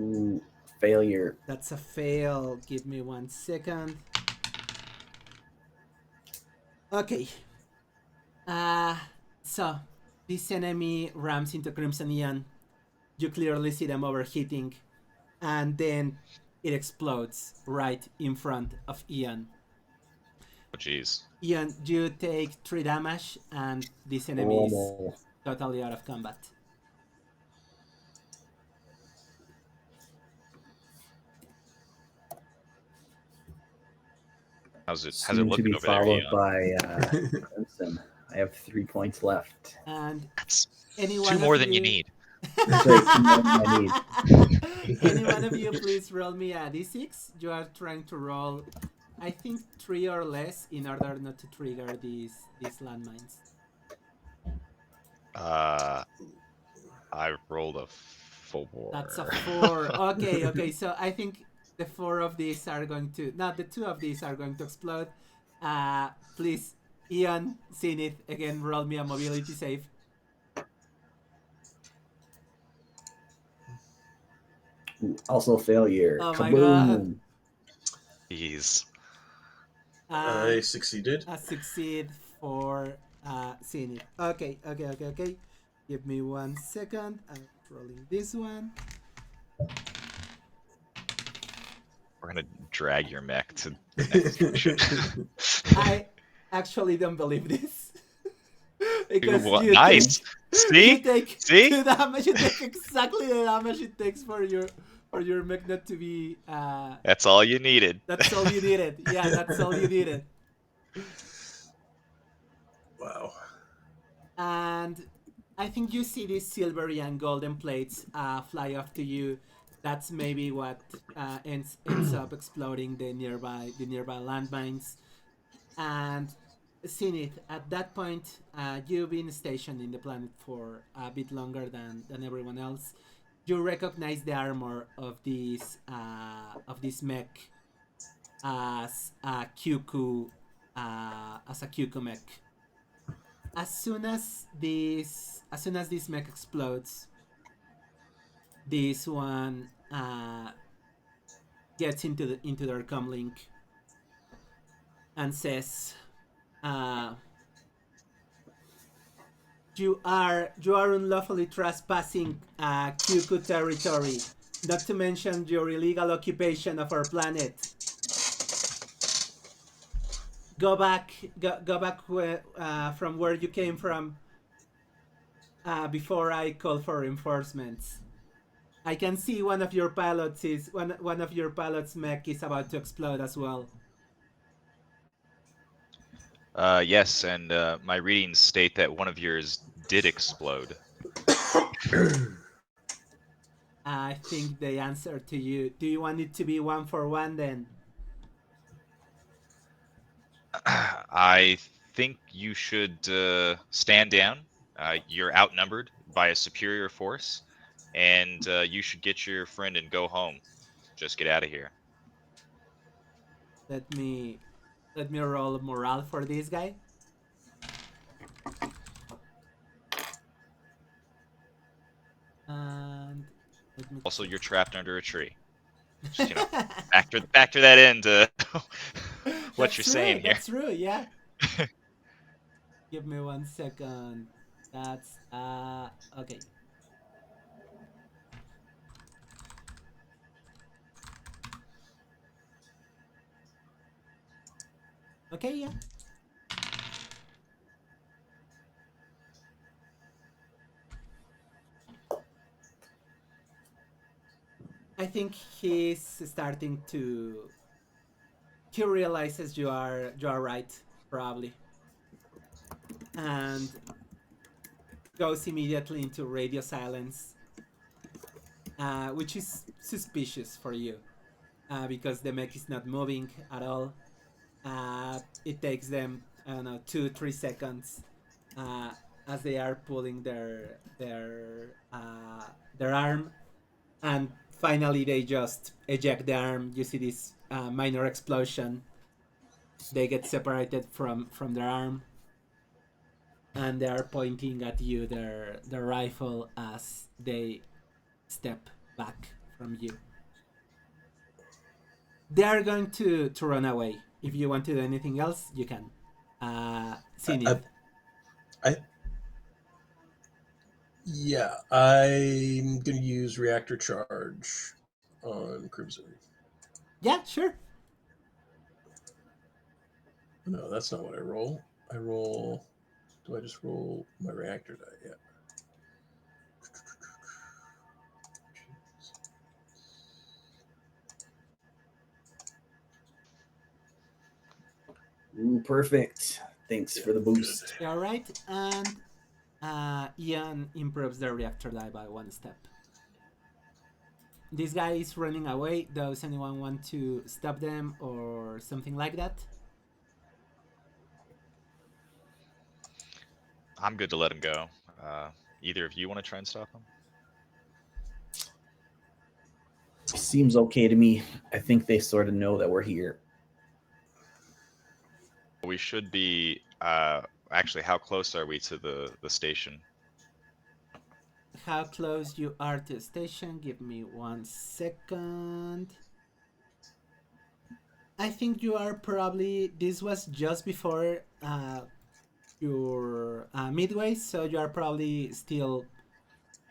Speaker 2: Ooh, failure.
Speaker 1: That's a fail. Give me 1 second. Okay. So this enemy rams into Crimson Ian. You clearly see them overheating, and then it explodes right in front of Ian.
Speaker 4: Oh, jeez.
Speaker 1: Ian, you take 3 damage, and this enemy is totally out of combat.
Speaker 4: How's it
Speaker 2: Soon to
Speaker 4: looking
Speaker 2: be
Speaker 4: over there,
Speaker 2: followed
Speaker 4: Ian?
Speaker 2: by Crimson. I have 3 points left.
Speaker 1: And
Speaker 4: That's
Speaker 1: anyone
Speaker 4: 2 more than you need.
Speaker 2: That's right, 2 more than I need.
Speaker 1: Any one of you please roll me a d6. You are trying to roll, I think, 3 or less in order not to trigger these landmines.
Speaker 4: I rolled a 4.
Speaker 1: That's a 4. Okay. So I think the 4 of these are going to, no, the 2 of these are going to explode. Please, Ian, Zenith, again, roll me a mobility save.
Speaker 2: Also failure.
Speaker 1: Oh
Speaker 2: Kaboom.
Speaker 1: my god.
Speaker 4: Jeez.
Speaker 3: I succeeded.
Speaker 1: I succeed for Zenith. Okay. Give me 1 second. I'm rolling this one.
Speaker 4: We're gonna drag your mech to the next section.
Speaker 1: I actually don't believe this. Because
Speaker 4: Nice. See?
Speaker 1: You take
Speaker 4: See?
Speaker 1: 2 damage. You take exactly the damage it takes for your mech not to be.
Speaker 4: That's all you needed.
Speaker 1: That's all you needed. Yeah, that's all you needed.
Speaker 3: Wow.
Speaker 1: And I think you see these silvery and golden plates fly off to you. That's maybe what ends up exploding the nearby landmines. And Zenith, at that point, you've been stationed in the planet for a bit longer than everyone else. You recognize the armor of this mech as QQ as a Kyuku mech. As soon as this mech explodes, this one gets into their comlink and says, "You are unlawfully trespassing Kyuku territory. Not to mention your illegal occupation of our planet. Go back from where you came from before I call for reinforcements." I can see one of your pilots mech is about to explode as well.
Speaker 4: Yes, and my readings state that one of yours did explode.
Speaker 1: I think the answer to you. Do you want it to be 1-for-1 then?
Speaker 4: I think you should stand down. You're outnumbered by a superior force, and you should get your friend and go home. Just get out of here.
Speaker 1: Let me roll morale for this guy. And
Speaker 4: also, you're trapped under a tree. Just, factor that into what you're saying here.
Speaker 1: That's true, yeah. Give me 1 second. That's okay. Okay, yeah. I think he's starting to. He realizes you are right, probably, and goes immediately into radio silence, which is suspicious for you, because the mech is not moving at all. It takes them, I don't know, 2-3 seconds as they are pulling their arm, and finally they just eject the arm. You see this minor explosion. They get separated from their arm, and they are pointing at you their rifle as they step back from you. They are going to run away. If you want to do anything else, you can. Zenith.
Speaker 3: Yeah, I'm going to use reactor charge on Crimson.
Speaker 1: Yeah, sure.
Speaker 3: No, that's not what I roll. I roll. Do I just roll my reactor die? Yeah.
Speaker 2: Ooh, perfect. Thanks for the boost.
Speaker 1: All right, and Ian improves the reactor die by 1 step. This guy is running away. Does anyone want to stop them or something like that?
Speaker 4: I'm good to let him go. Either of you want to try and stop him?
Speaker 2: Seems okay to me. I think they sort of know that we're here.
Speaker 4: We should be. Actually, how close are we to the station?
Speaker 1: How close you are to the station? Give me 1 second. I think you are probably. This was just before your midway, so you are probably still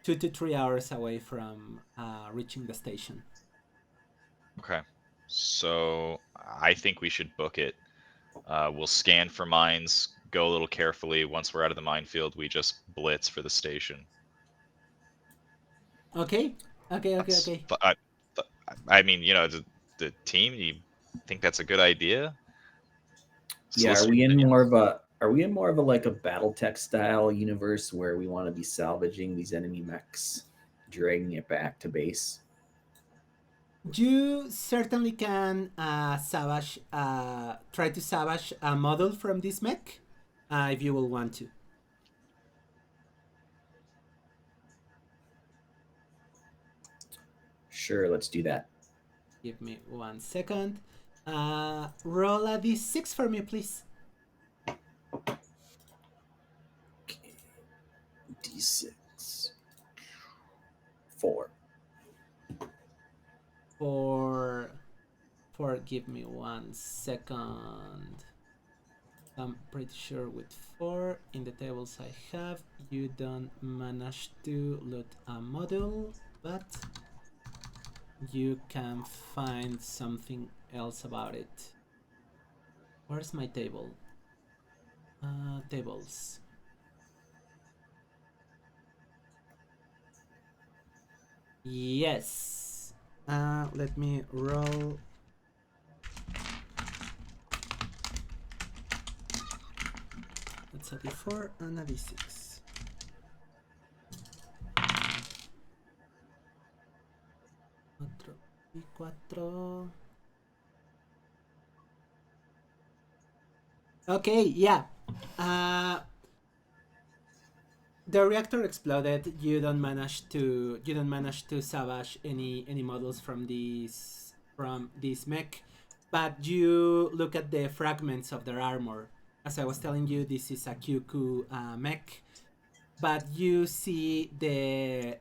Speaker 1: 2 to 3 hours away from reaching the station.
Speaker 4: Okay, so I think we should book it. We'll scan for mines, go a little carefully. Once we're out of the minefield, we just blitz for the station.
Speaker 1: Okay.
Speaker 4: I mean, the team. You think that's a good idea?
Speaker 2: Yeah, are we in more of a like a BattleTech style universe where we want to be salvaging these enemy mechs, dragging it back to base?
Speaker 1: You certainly can try to salvage a model from this mech if you will want to.
Speaker 2: Sure, let's do that.
Speaker 1: Give me 1 second. Roll a d6 for me, please.
Speaker 2: D6. 4.
Speaker 1: Give me 1 second. I'm pretty sure with 4 in the tables I have, you don't manage to loot a module, but you can find something else about it. Where's my table? Tables. Yes. Let me roll. That's a D4 and a D6. Otro D4. Okay, yeah. The reactor exploded. You don't manage to salvage any models from this mech, but you look at the fragments of their armor. As I was telling you, this is a QQ mech, but you see the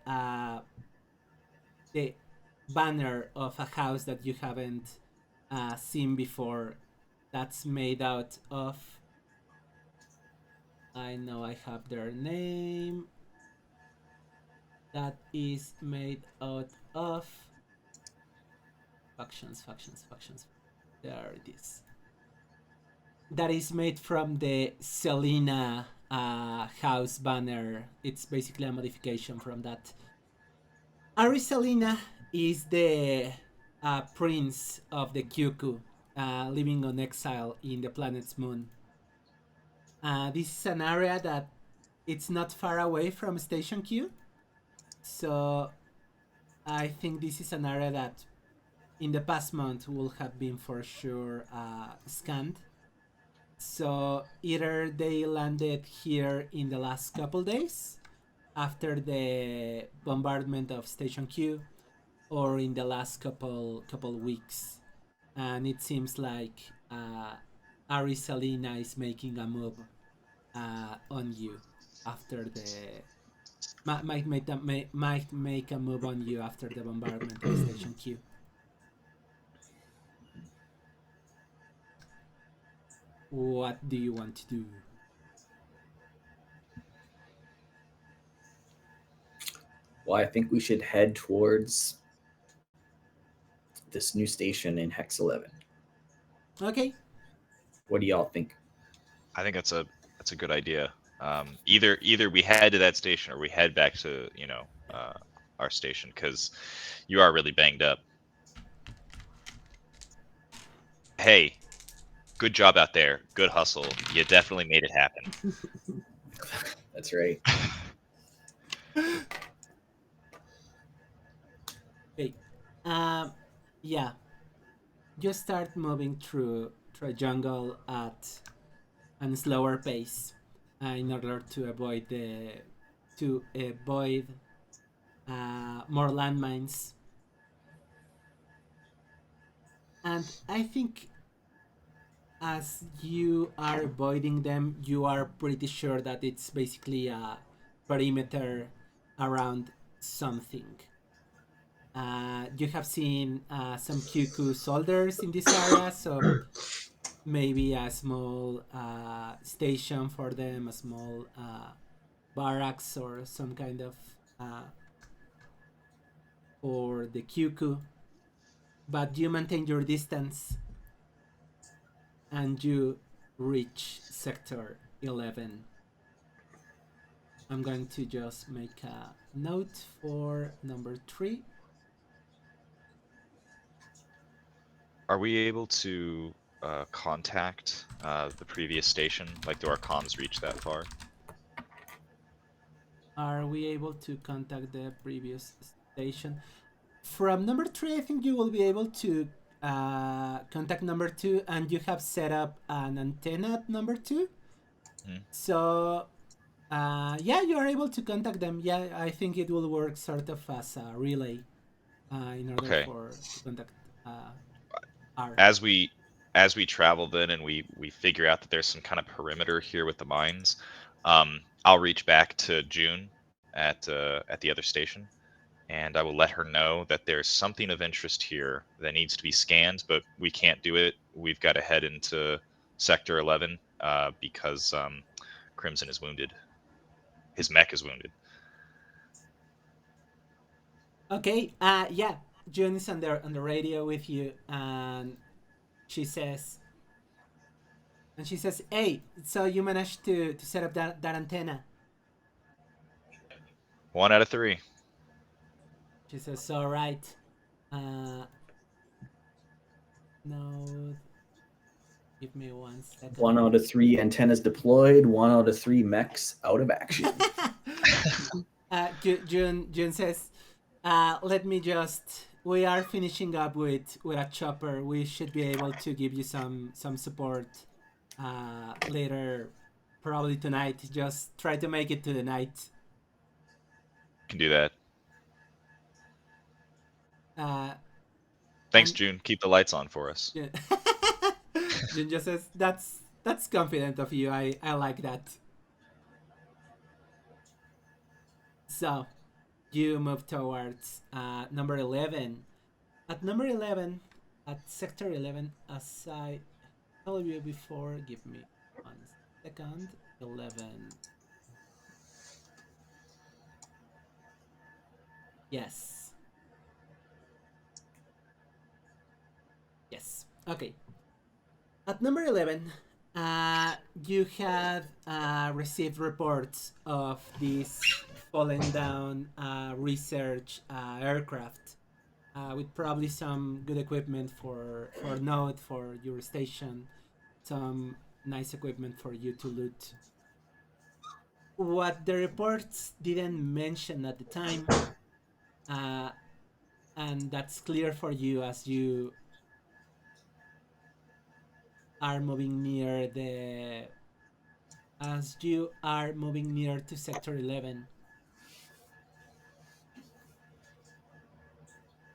Speaker 1: banner of a house that you haven't seen before. That's made out of. I know I have their name. That is made out of factions. There it is. That is made from the Selena house banner. It's basically a modification from that. Selena is the prince of the QQ, living on exile in the planet's moon. This is an area that it's not far away from Station Q, so I think this is an area that in the past month will have been for sure scanned. So either they landed here in the last couple days after the bombardment of Station Q, or in the last couple weeks, and it seems like Selena is making a move on you after the might make a move on you after the bombardment of Station Q. What do you want to do?
Speaker 2: Well, I think we should head towards this new station in Hex 11.
Speaker 1: Okay.
Speaker 2: What do y'all think?
Speaker 4: I think that's a good idea. Either we head to that station or we head back to our station, because you are really banged up. Hey, good job out there. Good hustle. You definitely made it happen.
Speaker 2: That's right.
Speaker 1: Okay. Yeah. You start moving through a jungle at a slower pace in order to avoid more landmines. And I think as you are avoiding them, you are pretty sure that it's basically a perimeter around something. You have seen some QQ soldiers in this area, so maybe a small station for them, a small barracks or some kind of for the QQ. But you maintain your distance and you reach sector 11. I'm going to just make a note for number 3.
Speaker 4: Are we able to contact the previous station? Like, do our comms reach that far?
Speaker 1: Are we able to contact the previous station? From number 3, I think you will be able to contact number 2, and you have set up an antenna at number 2. So yeah, you are able to contact them. Yeah, I think it will work sort of as a relay in order to contact our.
Speaker 4: As we travel then, and we figure out that there's some kind of perimeter here with the mines, I'll reach back to June at the other station, and I will let her know that there's something of interest here that needs to be scanned, but we can't do it. We've got to head into Sector 11 because Crimson is wounded. His mech is wounded.
Speaker 1: Okay. Yeah. June is on the radio with you, and she says, "Hey, so you managed to set up that antenna?"
Speaker 4: 1 out of 3.
Speaker 1: She says, "All right. No, give me 1 second."
Speaker 2: 1 out of 3 antennas deployed. 1 out of 3 mechs out of action.
Speaker 1: June says, "Let me just. We are finishing up with a chopper. We should be able to give you some support later, probably tonight. Just try to make it to the night."
Speaker 4: Can do that. Thanks, June. Keep the lights on for us.
Speaker 1: June, June just says, "That's confident of you. I like that." So, you move towards number 11. At number 11, at sector 11, as I told you before, give me 1 second. 11. Yes. Yes. Okay. At number 11, you had received reports of this fallen down research aircraft with probably some good equipment for Node, for your station, some nice equipment for you to loot. What the reports didn't mention at the time, and that's clear for you as you are moving near to sector 11.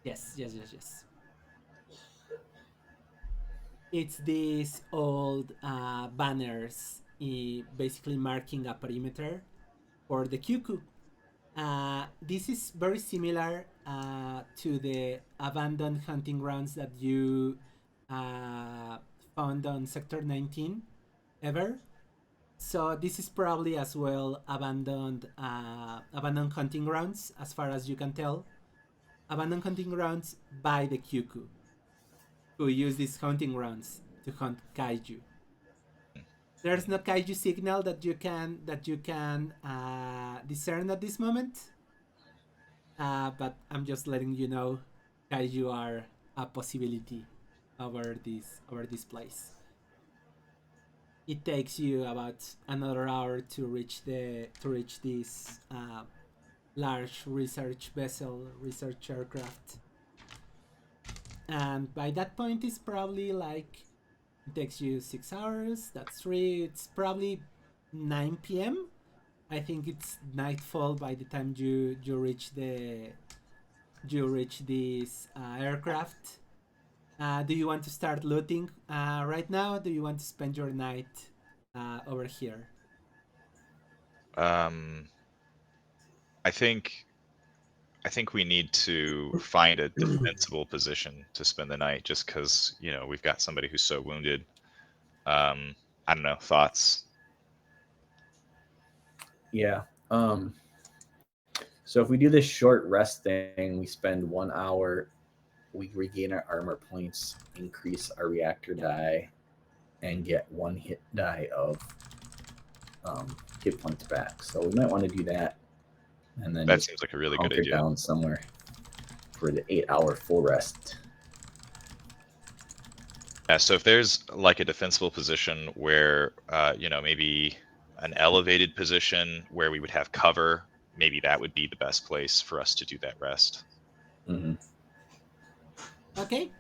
Speaker 1: Yes. It's these old banners basically marking a perimeter for the QQ. This is very similar to the abandoned hunting grounds that you found on Sector 19 ever. So this is probably as well abandoned hunting grounds, as far as you can tell. Abandoned hunting grounds by the QQ, who use these hunting grounds to hunt kaiju. There's no kaiju signal that you can discern at this moment, but I'm just letting you know kaiju are a possibility over this place. It takes you about another hour to reach this large research aircraft, and by that point it's probably like, it takes you 6 hours. That's 3. It's probably 9 p.m. I think it's nightfall by the time you reach this aircraft. Do you want to start looting right now? Do you want to spend your night over here?
Speaker 4: I think we need to find a defensible position to spend the night, just because we've got somebody who's so wounded. I don't know, thoughts?
Speaker 2: Yeah. So if we do this short rest thing, we spend 1 hour, we regain our armor points, increase our reactor die, and get 1 hit die of hit points back. So we might want to do that, and then
Speaker 4: That seems like a really good idea.
Speaker 2: Down somewhere for the 8-hour full rest.
Speaker 4: Yeah, so if there's like a defensible position where maybe an elevated position where we would have cover, maybe that would be the best place for us to do that rest.
Speaker 2: Mm-hmm.
Speaker 1: Okay.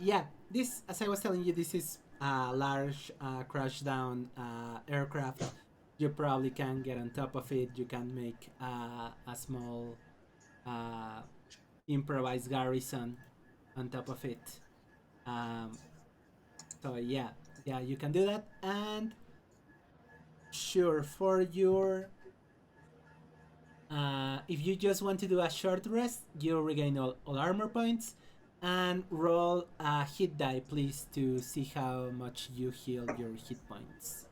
Speaker 1: Yeah, this, as I was telling you, this is a large crash down aircraft. You probably can get on top of it. You can make a small improvised garrison on top of it. So yeah, you can do that. And sure, for your If you just want to do a short rest, you regain all armor points. And roll a hit die, please, to see how much you heal your hit points.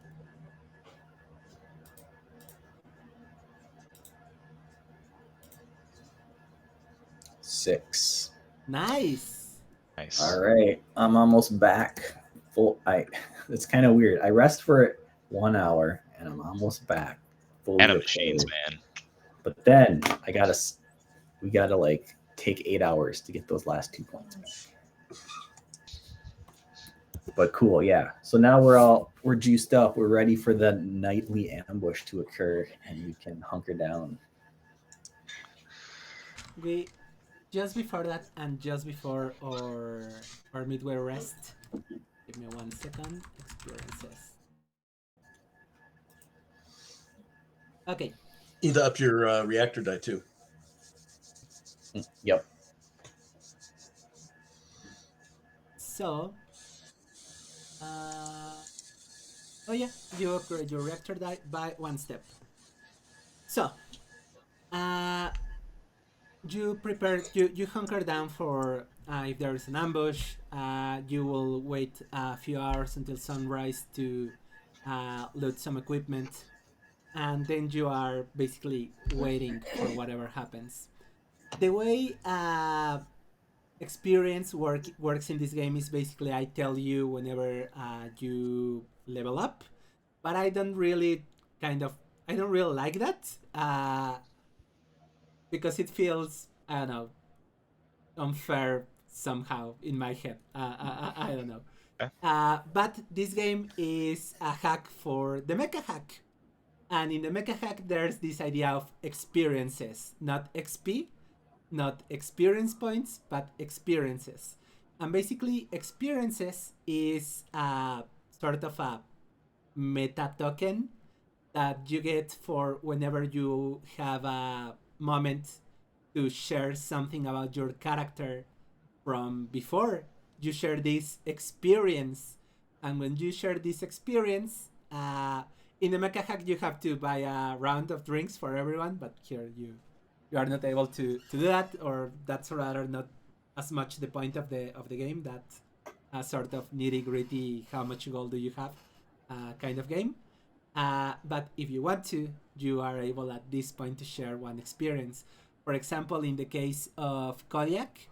Speaker 2: Six.
Speaker 1: Nice.
Speaker 4: Nice.
Speaker 2: All right, I'm almost back. It's kind of weird. I rest for 1 hour, and I'm almost back. Fully
Speaker 4: Mana machines,
Speaker 2: recovered.
Speaker 4: man.
Speaker 2: But then we gotta like take 8 hours to get those last 2 points back. But cool, yeah. So now we're juiced up. We're ready for the nightly ambush to occur, and we can hunker down.
Speaker 1: We just before that and just before our midway rest. Give me 1 second. Experiences. Okay.
Speaker 3: Either up your reactor die too.
Speaker 2: Yep.
Speaker 1: So, oh yeah, you upgrade your reactor die by 1 step. So, you prepare, you hunker down for if there is an ambush. You will wait a few hours until sunrise to load some equipment, and then you are basically waiting for whatever happens. The way experience works in this game is basically I tell you whenever you level up, but I don't really like that because it feels, I don't know, unfair somehow in my head. I don't know.
Speaker 4: Okay.
Speaker 1: But this game is a hack for the Mecha Hack. And in the Mecha Hack, there's this idea of experiences, not XP, not experience points, but experiences. And basically, experiences is sort of a meta token that you get for whenever you have a moment to share something about your character from before. You share this experience, and when you share this experience, in the Mecha Hack you have to buy a round of drinks for everyone, but here you are not able to do that, or that's rather not as much the point of the game. That sort of nitty gritty, how much gold do you have, kind of game. But if you want to, you are able at this point to share one experience. For example, in the case of Kodiak,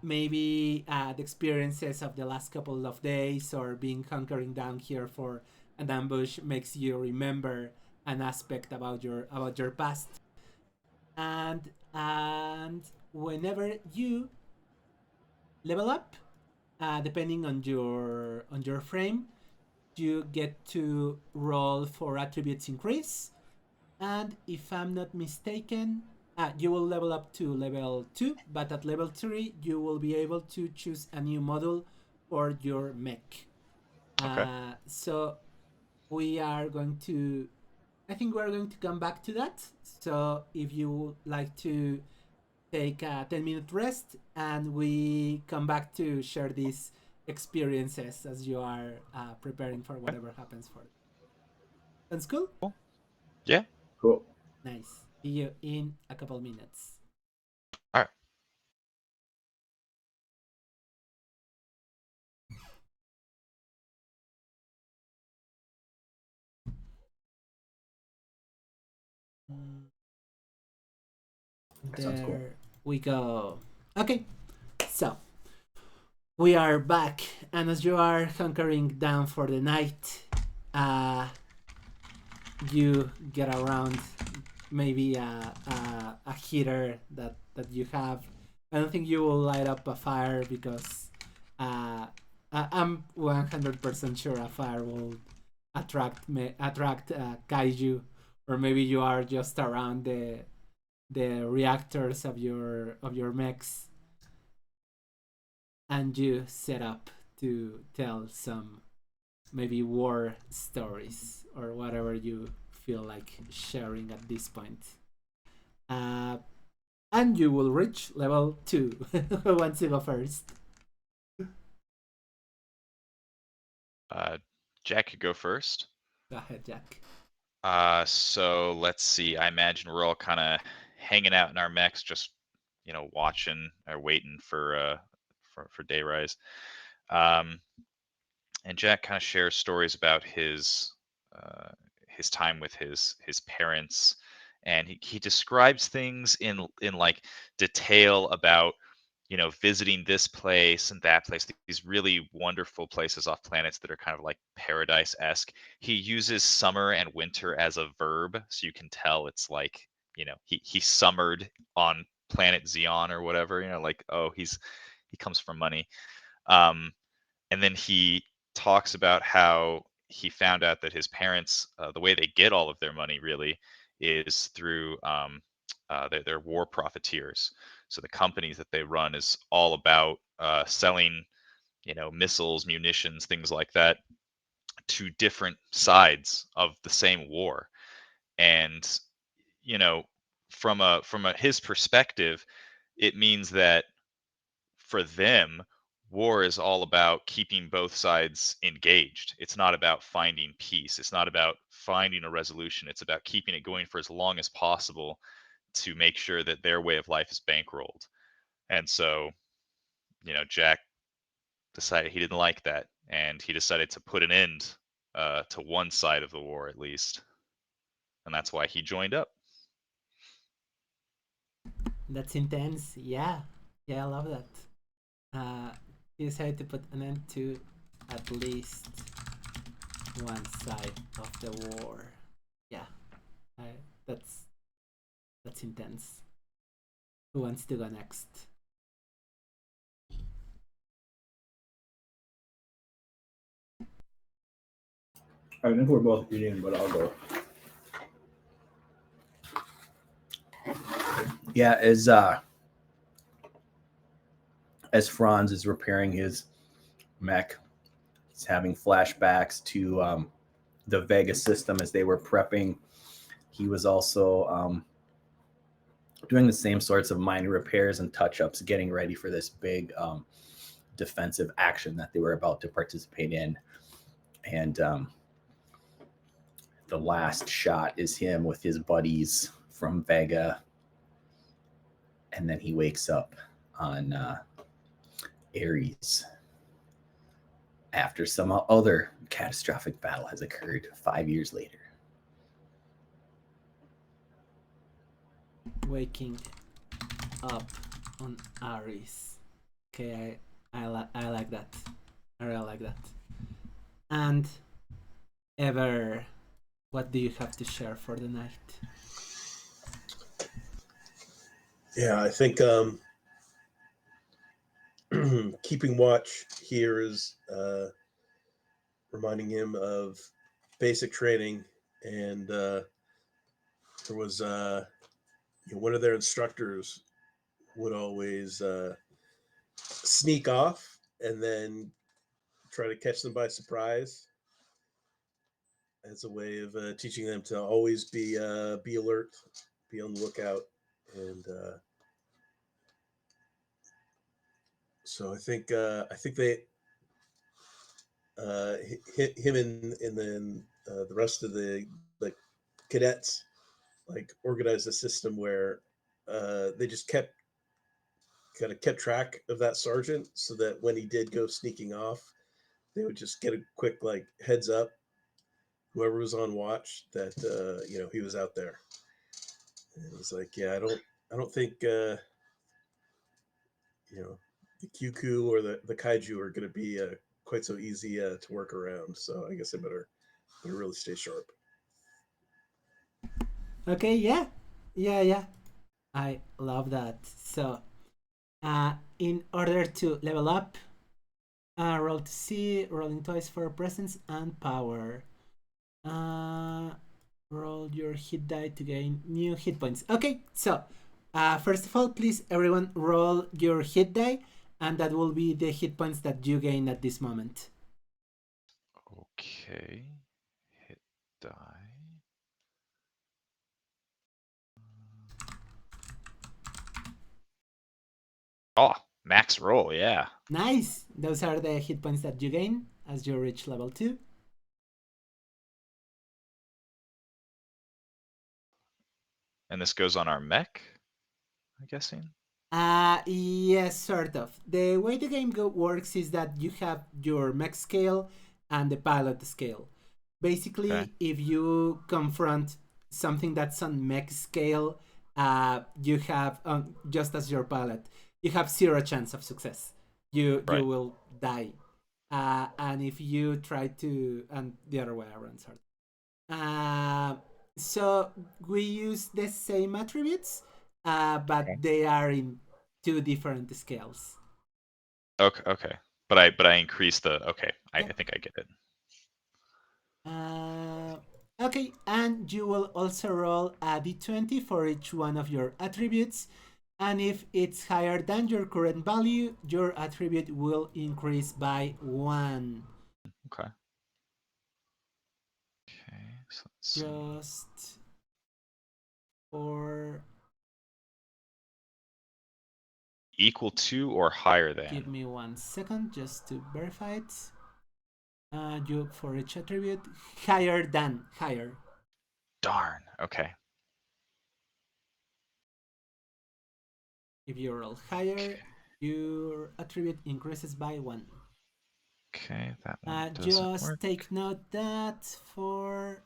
Speaker 1: maybe the experiences of the last couple of days or being hunkering down here for an ambush makes you remember an aspect about your past. And whenever you level up, depending on your frame, you get to roll for attributes increase, and if I'm not mistaken, you will level up to level 2, but at level 3 you will be able to choose a new model for your mech.
Speaker 4: Okay.
Speaker 1: So we are going to, I think we're going to come back to that. So if you would like to take a 10-minute rest, and we come back to share these experiences as you are preparing for whatever happens for it. Sounds cool?
Speaker 4: Yeah.
Speaker 2: Cool.
Speaker 1: Nice. See you in a couple minutes.
Speaker 4: All right.
Speaker 2: Sounds cool.
Speaker 1: There we go. Okay, so we are back, and as you are hunkering down for the night, you get around maybe a heater that you have. I don't think you will light up a fire because I'm 100% sure a fire will attract kaiju, or maybe you are just around the reactors of your mechs, and you set up to tell some maybe war stories or whatever you feel like sharing at this point. And you will reach level 2. Who wants to go first?
Speaker 4: Jack could go first.
Speaker 1: Go ahead, Jack.
Speaker 4: So let's see. I imagine we're all kind of hanging out in our mechs, just watching or waiting for dayrise. And Jack kind of shares stories about his time with his parents, and he describes things in like detail about visiting this place and that place, these really wonderful places off planets that are kind of like paradise-esque. He uses summer and winter as a verb, so you can tell it's like, he summered on planet Xeon or whatever, like, oh, he comes from money. And then he talks about how he found out that his parents, the way they get all of their money really is through they're war profiteers. So the companies that they run is all about selling, missiles, munitions, things like that to different sides of the same war. And you know, from a his perspective, it means that for them, war is all about keeping both sides engaged. It's not about finding peace. It's not about finding a resolution. It's about keeping it going for as long as possible to make sure that their way of life is bankrolled. And so, Jack decided he didn't like that, and he decided to put an end to one side of the war at least. And that's why he joined up.
Speaker 1: That's intense. Yeah, I love that. He decided to put an end to at least one side of the war. Yeah, that's intense. Who wants to go next?
Speaker 2: I think we're both eating, but I'll go. Yeah, as Franz is repairing his mech, he's having flashbacks to the Vega system as they were prepping. He was also doing the same sorts of minor repairs and touch-ups, getting ready for this big defensive action that they were about to participate in. And the last shot is him with his buddies from Vega. And then he wakes up on Ares after some other catastrophic battle has occurred 5 years later.
Speaker 1: Waking up on Ares. Okay, I like that. I really like that. And Ever, what do you have to share for the night?
Speaker 3: Yeah, I think keeping watch here is reminding him of basic training, and there was one of their instructors would always sneak off and then try to catch them by surprise as a way of teaching them to always be alert, be on the lookout, and so I think they him and then the rest of the cadets like organized a system where they just kept track of that sergeant, so that when he did go sneaking off, they would just get a quick like heads up, whoever was on watch, that he was out there. And he's like, yeah, I don't think the QQ or the kaiju are going to be quite so easy to work around. So I guess I better really stay sharp.
Speaker 1: Okay, yeah. I love that. So, in order to level up, roll to see, rolling twice for presence and power. Roll your hit die to gain new hit points. Okay, so first of all, please everyone roll your hit die, and that will be the hit points that you gain at this moment.
Speaker 4: Okay. Hit die. Oh, max roll, yeah.
Speaker 1: Nice. Those are the hit points that you gain as you reach level 2.
Speaker 4: And this goes on our mech, I'm guessing.
Speaker 1: Yes, sort of. The way the game works is that you have your mech scale and the pilot scale. Basically,
Speaker 4: Okay.
Speaker 1: if you confront something that's on mech scale, you have just as your pilot, you have 0 chance of success. You will die. And if you try to, and the other way around, sort of. So we use the same attributes, but they are in 2 different scales.
Speaker 4: Okay. But I increase the I think I get it.
Speaker 1: Okay, and you will also roll a d20 for each one of your attributes, and if it's higher than your current value, your attribute will increase by 1.
Speaker 4: Okay. So let's see.
Speaker 1: Just for
Speaker 4: Equal to or higher than?
Speaker 1: give me 1 second just to verify it. You for each attribute higher.
Speaker 4: Darn. Okay.
Speaker 1: If you roll higher, your attribute increases by 1.
Speaker 4: Okay, that one doesn't
Speaker 1: Just
Speaker 4: work.
Speaker 1: take note that for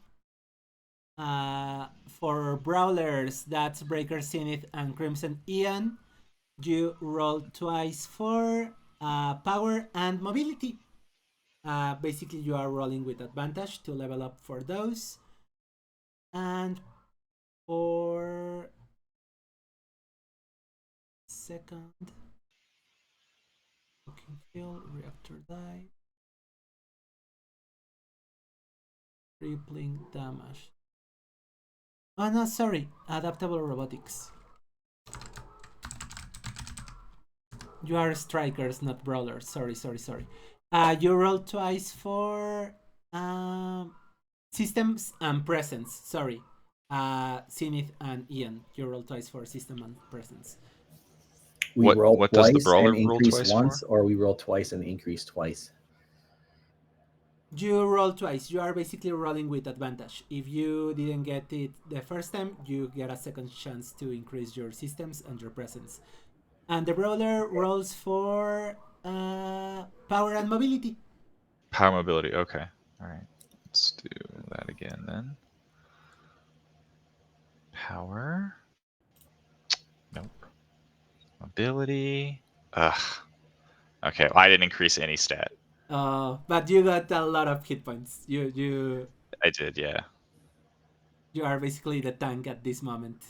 Speaker 1: brawlers, that's Breaker Zenith and Crimson Ian, you roll twice for power and mobility. Basically, you are rolling with advantage to level up for those. And for second, looking kill, reactor die, crippling damage. Oh no, sorry, adaptable robotics. You are strikers, not brawlers. Sorry. You roll twice for systems and presence. Sorry. Zenith and Ian. You roll twice for system and presence.
Speaker 2: We roll
Speaker 4: what does the
Speaker 2: twice
Speaker 4: brawler
Speaker 2: and
Speaker 4: roll
Speaker 2: increase
Speaker 4: twice
Speaker 2: once,
Speaker 4: for?
Speaker 2: or we roll twice and increase twice?
Speaker 1: You roll twice. You are basically rolling with advantage. If you didn't get it the first time, you get a second chance to increase your systems and your presence. And the brawler rolls for power and mobility.
Speaker 4: Power mobility. Okay. All right. Let's do that again then. Power. Nope. Mobility. Ugh. Okay. Well, I didn't increase any stat.
Speaker 1: But you got a lot of hit points. You
Speaker 4: I did, yeah.
Speaker 1: You are basically the tank at this moment.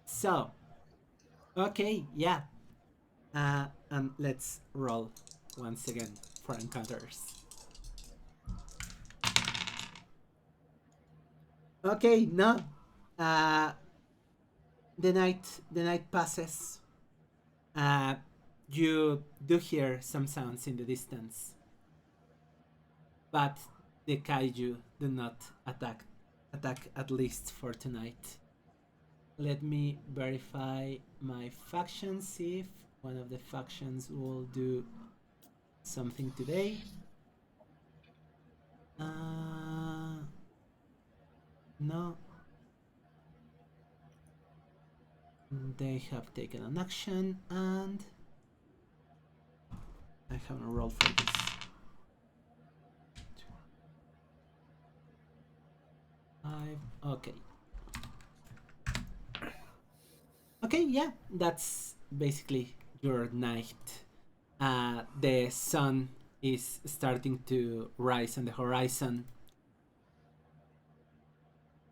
Speaker 1: So, okay, yeah. And let's roll once again for encounters. Okay, no. The night passes. You do hear some sounds in the distance, but the kaiju do not attack at least for tonight. Let me verify my factions, see if one of the factions will do something today. No. They have taken an action, and I haven't rolled for this. 5. Okay. Okay, yeah, that's basically your night. The sun is starting to rise on the horizon.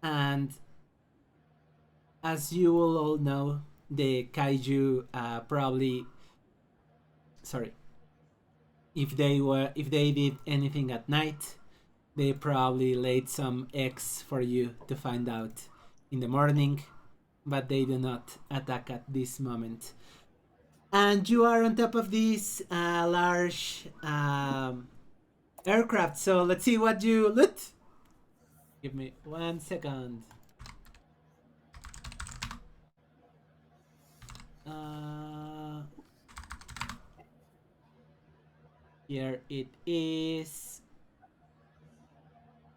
Speaker 1: And as you will all know, the kaiju probably... Sorry. If they did anything at night, they probably laid some eggs for you to find out in the morning, but they do not attack at this moment. And you are on top of this large aircraft, so let's see what you loot. Give me 1 second. Here it is.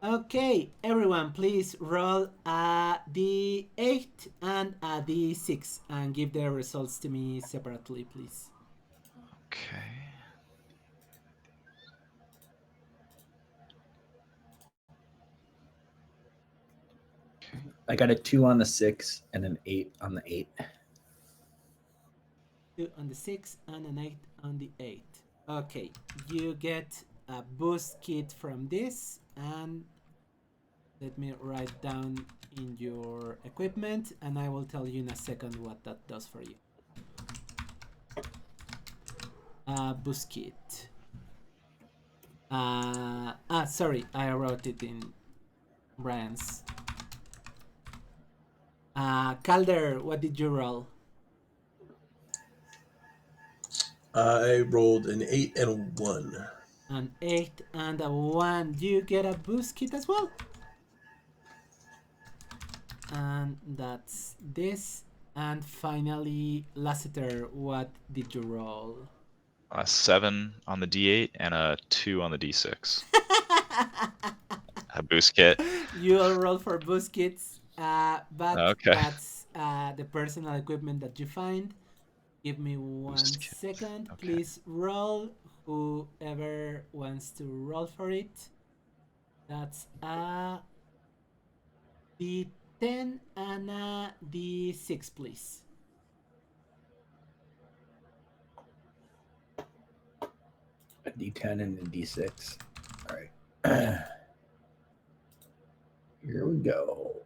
Speaker 1: Okay, everyone, please roll a d8 and a d6 and give the results to me separately, please.
Speaker 4: Okay.
Speaker 2: I got a 2 on the 6 and an 8 on the 8.
Speaker 1: 2 on the 6 and an 8 on the 8. Okay, you get a boost kit from this, and let me write down in your equipment, and I will tell you in a second what that does for you. Boost kit. Sorry, I wrote it in Brian's. Calder, what did you roll?
Speaker 3: I rolled an 8 and a 1.
Speaker 1: An 8 and a 1. You get a boost kit as well. And that's this. And finally, Lasseter, what did you roll?
Speaker 4: A 7 on the D8 and a 2 on the D6. A boost kit.
Speaker 1: You all roll for boost kits, but
Speaker 4: Okay.
Speaker 1: that's the personal equipment that you find. Give me one
Speaker 4: Boost kit.
Speaker 1: second.
Speaker 4: Okay.
Speaker 1: Please roll. Whoever wants to roll for it. That's a D10 and a D6, please.
Speaker 2: A D10 and a D6. All right. Here we go.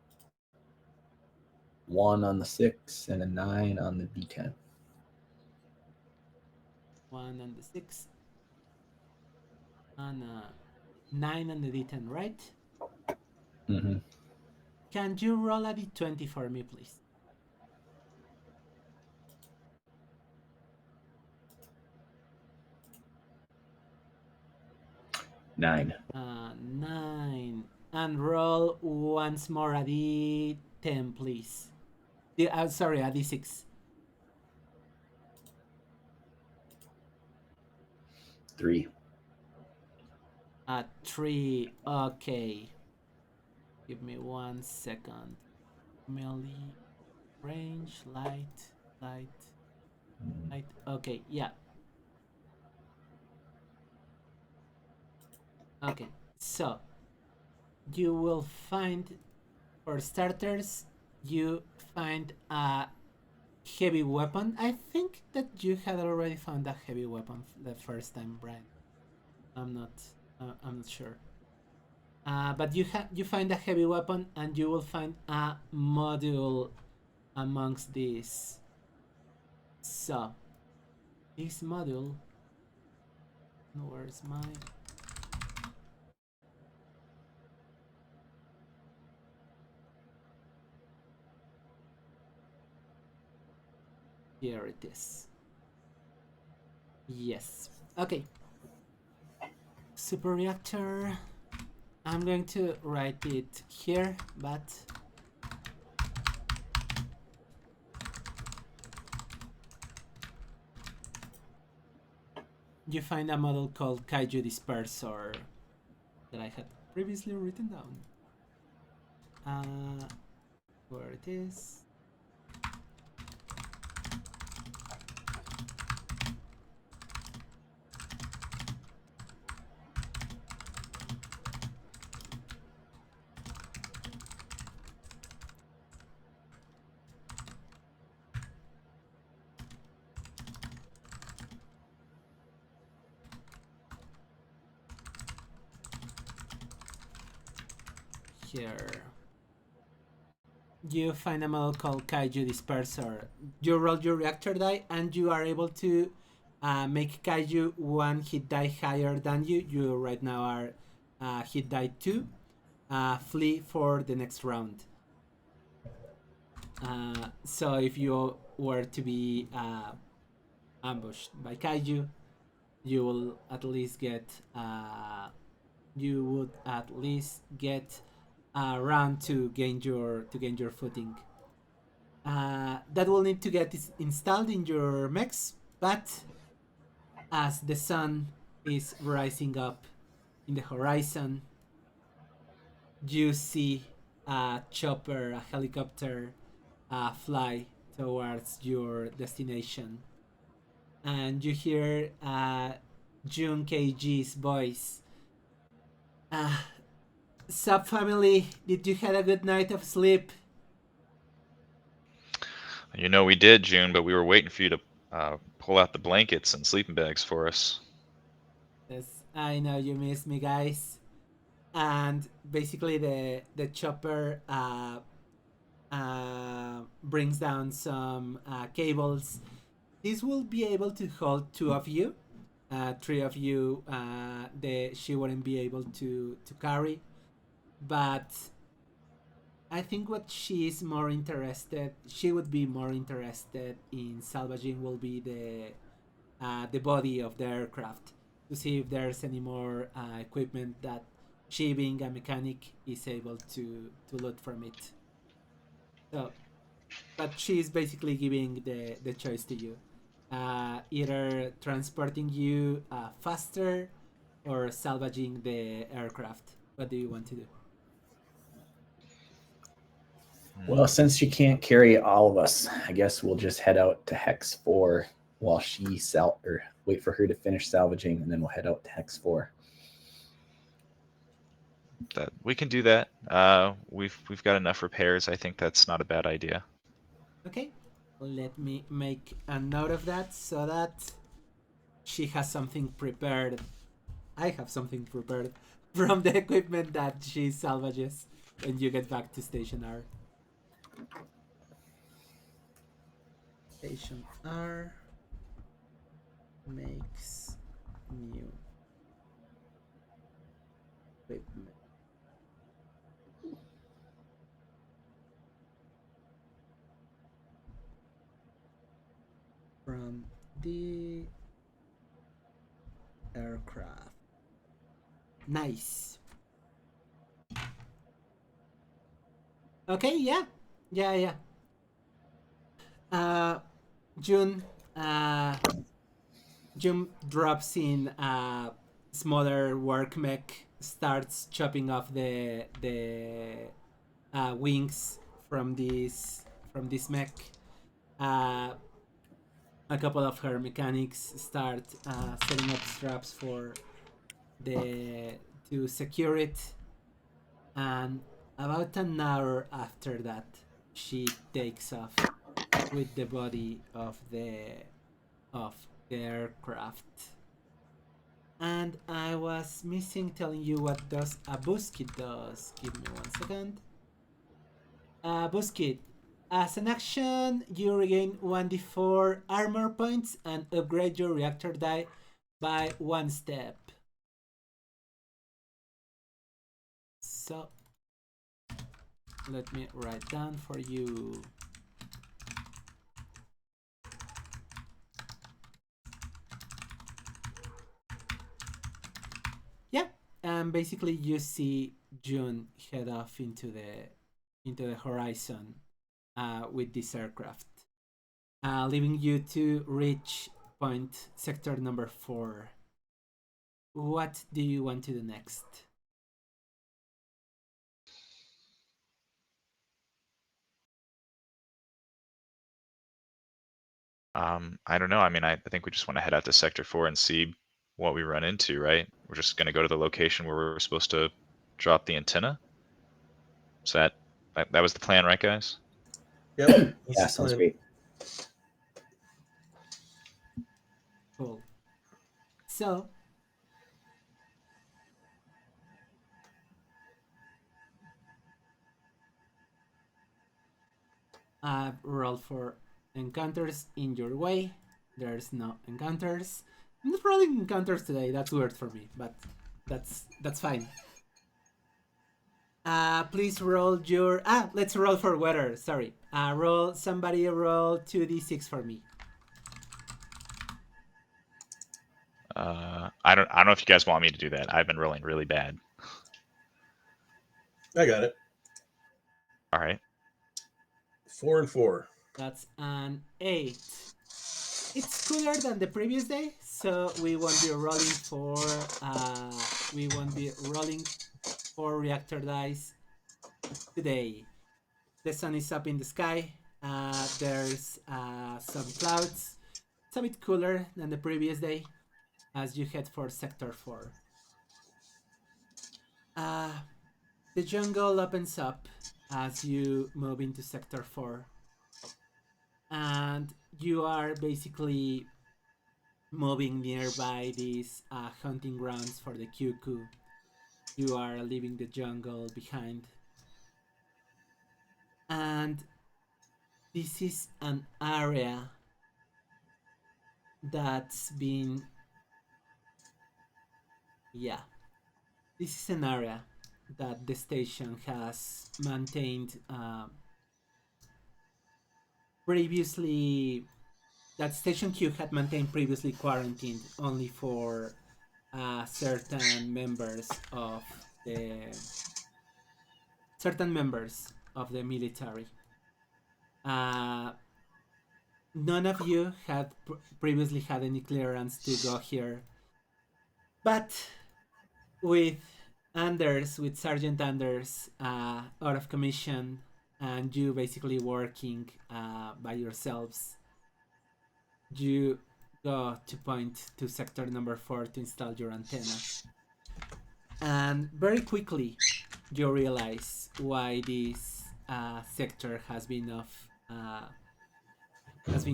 Speaker 2: 1 on the 6 and a 9 on the D10.
Speaker 1: 1 on the 6 and a 9 on the D10, right?
Speaker 2: Mm-hmm.
Speaker 1: Can you roll a D20 for me, please?
Speaker 2: Nine.
Speaker 1: 9. And roll once more a D10, please. Sorry, a D6.
Speaker 2: 3.
Speaker 1: A 3. Okay. Give me 1 second. Melee, range, light. Okay, yeah. Okay, so you will find, for starters, you find a heavy weapon. I think that you had already found a heavy weapon the first time, Brian. I'm not sure. But you find a heavy weapon, and you will find a module amongst these. So this module, where's my? Here it is. Yes. Okay. Super reactor. I'm going to write it here, but you find a model called Kaiju Disperser that I had previously written down. Where it is. Here. You find a model called Kaiju Disperser. You roll your reactor die, and you are able to make Kaiju 1 hit die higher than you. You right now are hit die 2. Flee for the next round. So if you were to be ambushed by Kaiju, you will at least get a round to gain your footing. That will need to get installed in your mechs, but as the sun is rising up in the horizon, you see a chopper, a helicopter, fly towards your destination, and you hear Jun KG's voice. Sup, family? Did you have a good night of sleep?
Speaker 4: You know we did, June, but we were waiting for you to pull out the blankets and sleeping bags for us.
Speaker 1: Yes, I know you missed me, guys. And basically, the chopper brings down some cables. This will be able to hold two of you. Three of you, she wouldn't be able to carry. But I think what she would be more interested in salvaging will be the body of the aircraft, to see if there's any more equipment that she, being a mechanic, is able to loot from it. So, but she's basically giving the choice to you. Either transporting you faster or salvaging the aircraft. What do you want to do?
Speaker 2: Well, since she can't carry all of us, I guess we'll just head out to Hex 4 while she wait for her to finish salvaging, and then we'll head out to Hex 4.
Speaker 4: That we can do that. We've got enough repairs. I think that's not a bad idea.
Speaker 1: Okay, let me make a note of that so that she has something prepared. I have something prepared from the equipment that she salvages when you get back to Station R. Station R makes new equipment. From the aircraft. Nice. Okay, yeah. June drops in a smaller work mech, starts chopping off the wings from this mech. A couple of her mechanics start setting up straps for to secure it, and about an hour after that, she takes off with the body of the aircraft. And I was missing telling you what does a boost kit does. Give me 1 second. Boost kit. As an action, you regain 1d4 armor points and upgrade your reactor die by 1 step. So, let me write down for you. Yeah, and basically you see June head off into the horizon with this aircraft, leaving you to reach sector number 4. What do you want to do next?
Speaker 4: I don't know. I mean, I think we just want to head out to Sector 4 and see what we run into, right? We're just going to go to the location where we're supposed to drop the antenna. So that was the plan, right, guys?
Speaker 3: Yep.
Speaker 2: Yeah, sounds great.
Speaker 1: Cool. So, I've rolled for encounters in your way. There's no encounters. I'm not rolling encounters today. That's weird for me, but that's fine. Please roll your let's roll for weather. Sorry. Somebody roll 2d6 for me.
Speaker 4: I don't know if you guys want me to do that. I've been rolling really bad.
Speaker 3: I got it.
Speaker 4: All right.
Speaker 3: 4 and 4.
Speaker 1: That's an 8. It's cooler than the previous day, so we won't be rolling for 4 reactor dice. Today, the sun is up in the sky. There's some clouds. It's a bit cooler than the previous day as you head for Sector 4. The jungle opens up as you move into Sector 4. And you are basically moving nearby these hunting grounds for the QQ. You are leaving the jungle behind. And this is an area that's been... Yeah. This is an area that the station has maintained previously... That Station Q had maintained previously quarantined only for certain members of the military. None of you had previously had any clearance to go here, but with Sergeant Anders out of commission, and you basically working by yourselves, you go to point to sector number 4 to install your antenna. And very quickly, you realize why this sector has been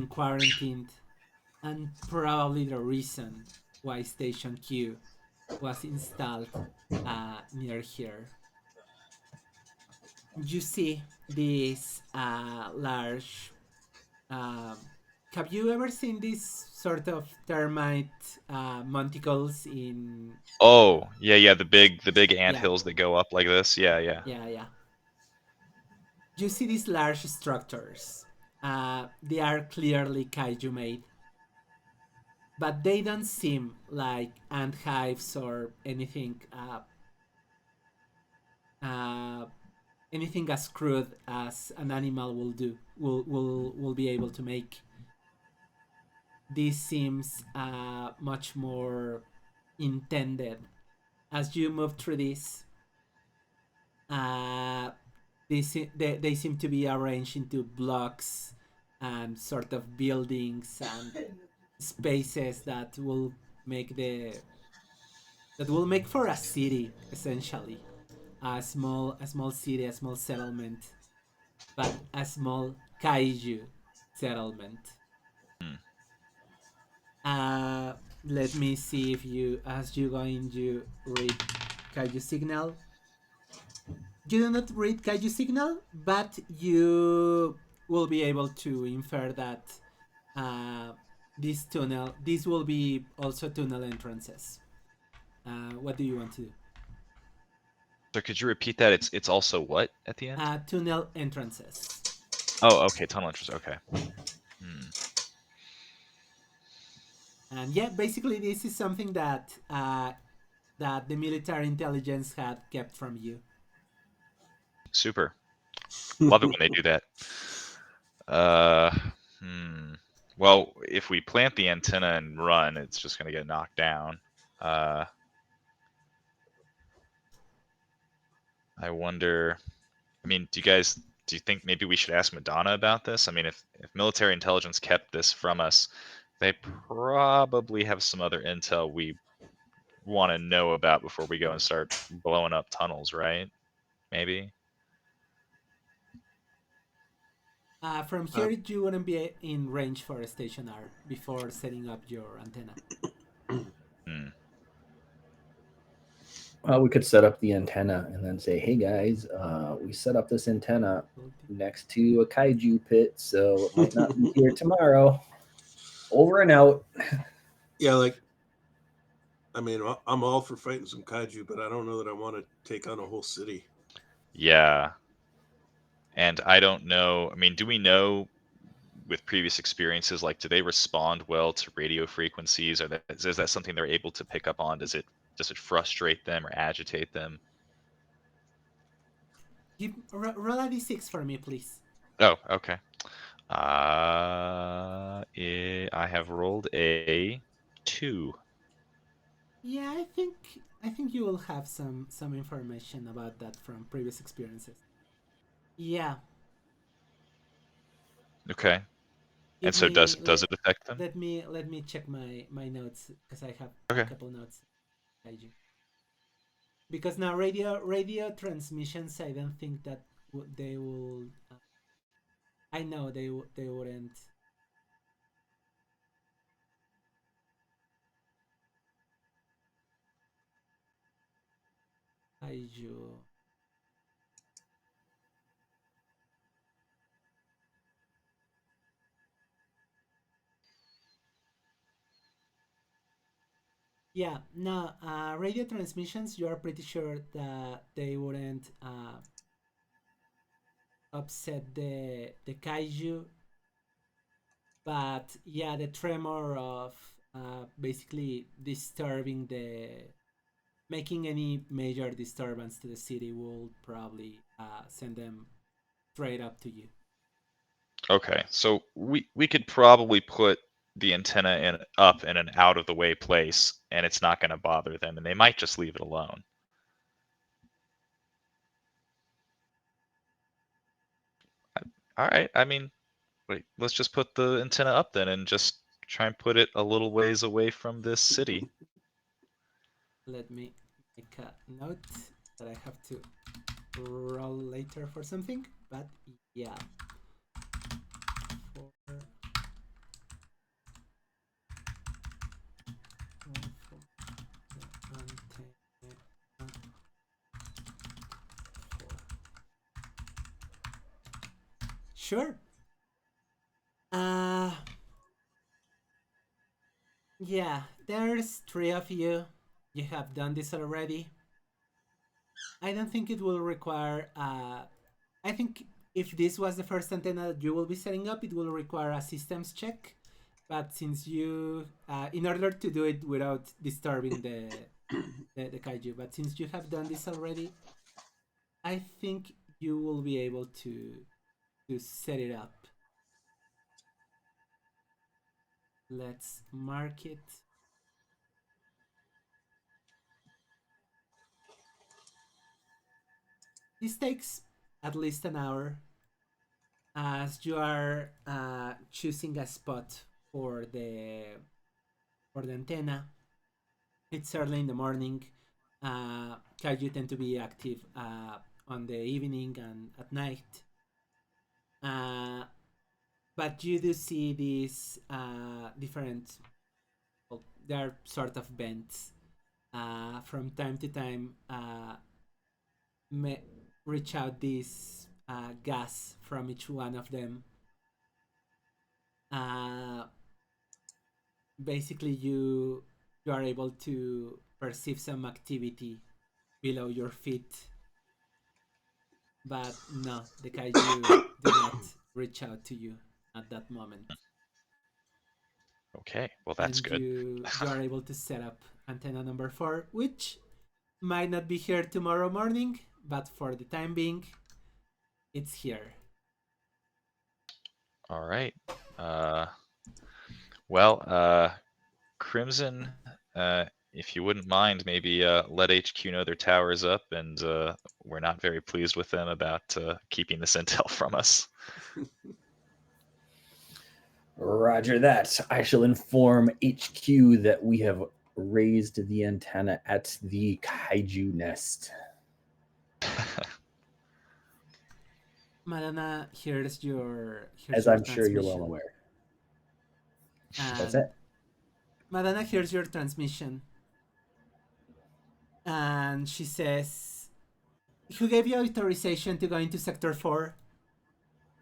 Speaker 1: quarantined, and probably the reason why Station Q was installed near here. You see this large... have you ever seen these sort of termite monticles in...
Speaker 4: Oh, yeah, the big ant hills that go up like this. Yeah.
Speaker 1: You see these large structures. They are clearly kaiju made, but they don't seem like ant hives or anything anything as crude as an animal will be able to make. This seems much more intended. As you move through this, they seem to be arranged into blocks and sort of buildings and spaces that will make for a city, essentially. A small city, a small settlement, but a small kaiju settlement. Let me see if you, as you going, you read kaiju signal. You do not read kaiju signal, but you will be able to infer that these will be also tunnel entrances. What do you want to do?
Speaker 4: So could you repeat that? It's also what at the end?
Speaker 1: Tunnel entrances.
Speaker 4: Oh, okay, tunnel entrances. Okay.
Speaker 1: And yeah, basically this is something that that the military intelligence had kept from you.
Speaker 4: Super. Love it when they do that. Well, if we plant the antenna and run, it's just going to get knocked down. I wonder... I mean, do you think maybe we should ask Madonna about this? I mean, if military intelligence kept this from us, they probably have some other intel we want to know about before we go and start blowing up tunnels, right? Maybe?
Speaker 1: From here, you wouldn't be in range for a Station R before setting up your antenna.
Speaker 2: We could set up the antenna and then say, hey guys, we set up this antenna next to a kaiju pit, so it might not be here tomorrow. Over and out.
Speaker 3: Yeah, like, I mean, I'm all for fighting some kaiju, but I don't know that I want to take on a whole city.
Speaker 4: Yeah. And I don't know, I mean, do we know with previous experiences, like, do they respond well to radio frequencies? Or is that something they're able to pick up on? Does it frustrate them or agitate them?
Speaker 1: Roll a d6 for me, please.
Speaker 4: Oh, okay. I have rolled a 2.
Speaker 1: Yeah, I think you will have some information about that from previous experiences. Yeah.
Speaker 4: Okay.
Speaker 1: Give
Speaker 4: And so
Speaker 1: me
Speaker 4: does it affect them?
Speaker 1: let me check my notes because I have
Speaker 4: Okay.
Speaker 1: a couple notes. Kaiju. Because now radio transmissions, I don't think that they will. I know they wouldn't. Kaiju. Yeah, no, radio transmissions, you are pretty sure that they wouldn't upset the kaiju. But yeah, the tremor of basically disturbing making any major disturbance to the city will probably send them straight up to you.
Speaker 4: Okay, so we could probably put the antenna up in an out of the way place, and it's not going to bother them, and they might just leave it alone. All right, I mean, wait, let's just put the antenna up then, and just try and put it a little ways away from this city.
Speaker 1: Let me make a note that I have to roll later for something, but yeah. Sure. Yeah, there's 3 of you. You have done this already. I don't think it will require. I think if this was the first antenna that you will be setting up, it will require a systems check. But since you, in order to do it without disturbing the kaiju, but since you have done this already, I think you will be able to set it up. Let's mark it. This takes at least an hour as you are choosing a spot for the antenna. It's early in the morning. Kaiju tend to be active on the evening and at night. But you do see these different, well, they are sort of vents. From time to time, reach out this gas from each one of them. Basically, you are able to perceive some activity below your feet, but no, the kaiju do not reach out to you at that moment.
Speaker 4: Okay, well that's
Speaker 1: and
Speaker 4: good.
Speaker 1: You are able to set up antenna number 4, which might not be here tomorrow morning, but for the time being, it's here.
Speaker 4: All right. Well, Crimson, if you wouldn't mind, maybe let HQ know their tower is up, and we're not very pleased with them about keeping this intel from us.
Speaker 2: Roger that. I shall inform HQ that we have raised the antenna at the kaiju nest.
Speaker 1: Madana, here's your
Speaker 2: As I'm sure you're well aware. That's it.
Speaker 1: Madana hears your transmission. And she says, who gave you authorization to go into Sector 4?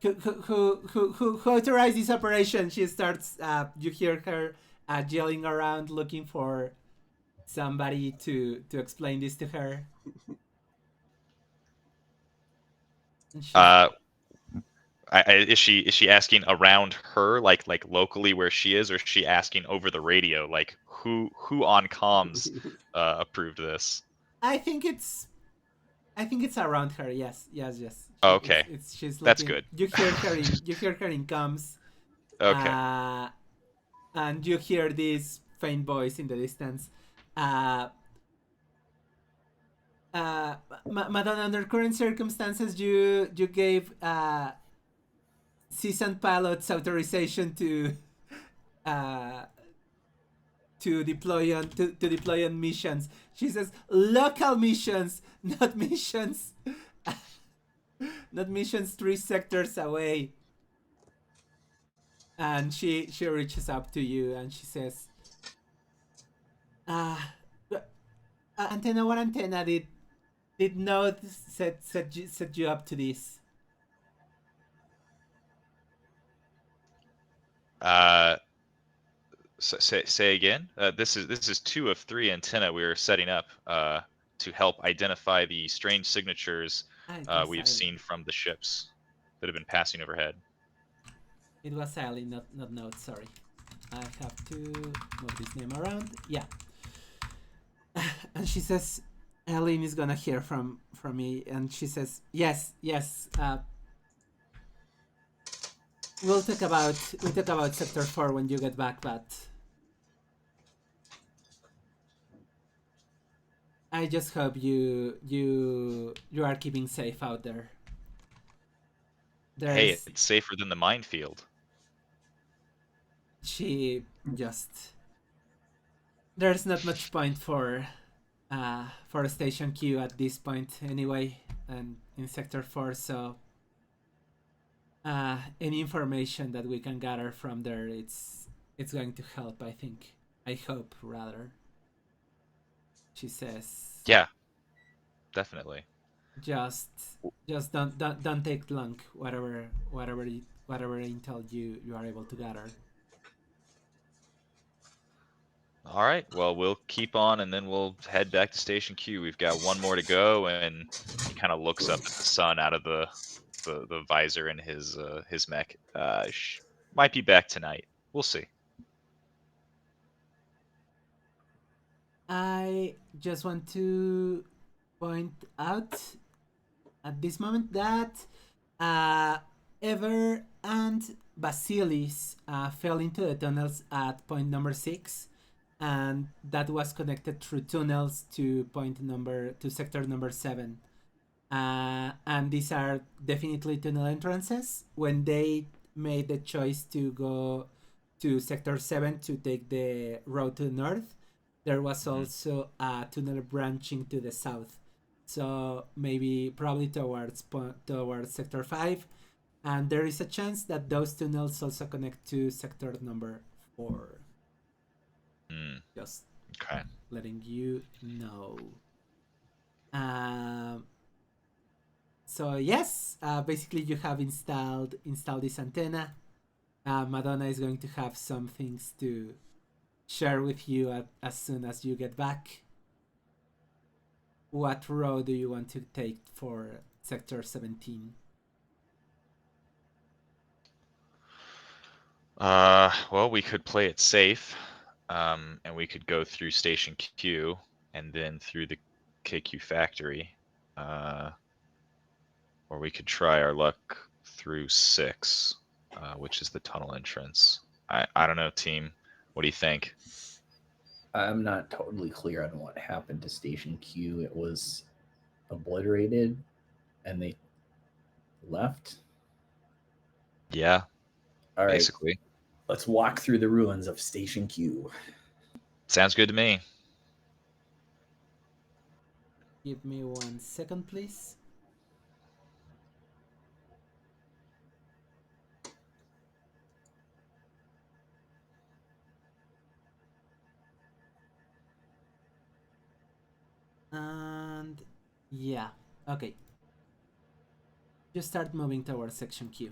Speaker 1: Who authorized this operation? She starts, you hear her yelling around looking for somebody to explain this to her.
Speaker 4: Is she asking around her, like locally where she is, or is she asking over the radio, like who on comms approved this?
Speaker 1: I think it's around her. Yes.
Speaker 4: Oh, okay,
Speaker 1: she's looking.
Speaker 4: That's good.
Speaker 1: You hear her in comms.
Speaker 4: Okay.
Speaker 1: And you hear this faint voice in the distance. Madonna, under current circumstances, you gave seasoned pilots authorization to deploy on missions. She says local missions, not missions, not missions 3 sectors away. And she reaches up to you and she says, Antenna, what antenna did Node set you up to this?
Speaker 4: Say again. This is 2 of 3 antenna we were setting up to help identify the strange signatures we've seen from the ships that have been passing overhead.
Speaker 1: It was Ilyn, not Node. Sorry, I have to move this name around. Yeah. And she says, Ilyn is gonna hear from me, and she says, yes. We'll talk about Sector 4 when you get back, but I just hope you are keeping safe out there.
Speaker 4: Hey, it's safer than the minefield.
Speaker 1: She just... There's not much point for Station Q at this point anyway, and in Sector 4, so any information that we can gather from there, it's going to help, I think. I hope, rather. She says,
Speaker 4: yeah, definitely.
Speaker 1: Just don't take long, whatever intel you are able to gather.
Speaker 4: All right, well, we'll keep on and then we'll head back to Station Q. We've got one more to go, and he kind of looks up at the sun out of the visor in his mech. Might be back tonight. We'll see.
Speaker 1: I just want to point out at this moment that Ever and Basilis fell into the tunnels at point number 6, and that was connected through tunnels to sector number 7. And these are definitely tunnel entrances. When they made the choice to go to sector 7 to take the road to the north, there was also a tunnel branching to the south. So probably towards sector 5. And there is a chance that those tunnels also connect to sector number 4. Just letting you know. So yes, basically you have installed this antenna. Madonna is going to have some things to share with you as soon as you get back. What road do you want to take for Sector 17?
Speaker 4: Well, we could play it safe, and we could go through Station Q and then through the KQ factory, or we could try our luck through 6, which is the tunnel entrance. I don't know, team. What do you think?
Speaker 2: I'm not totally clear on what happened to Station Q. It was obliterated and they left.
Speaker 4: Yeah.
Speaker 2: All right.
Speaker 4: Basically.
Speaker 2: Let's walk through the ruins of Station Q.
Speaker 4: Sounds good to me.
Speaker 1: Give me 1 second, please. And yeah, okay. You start moving towards Section Q.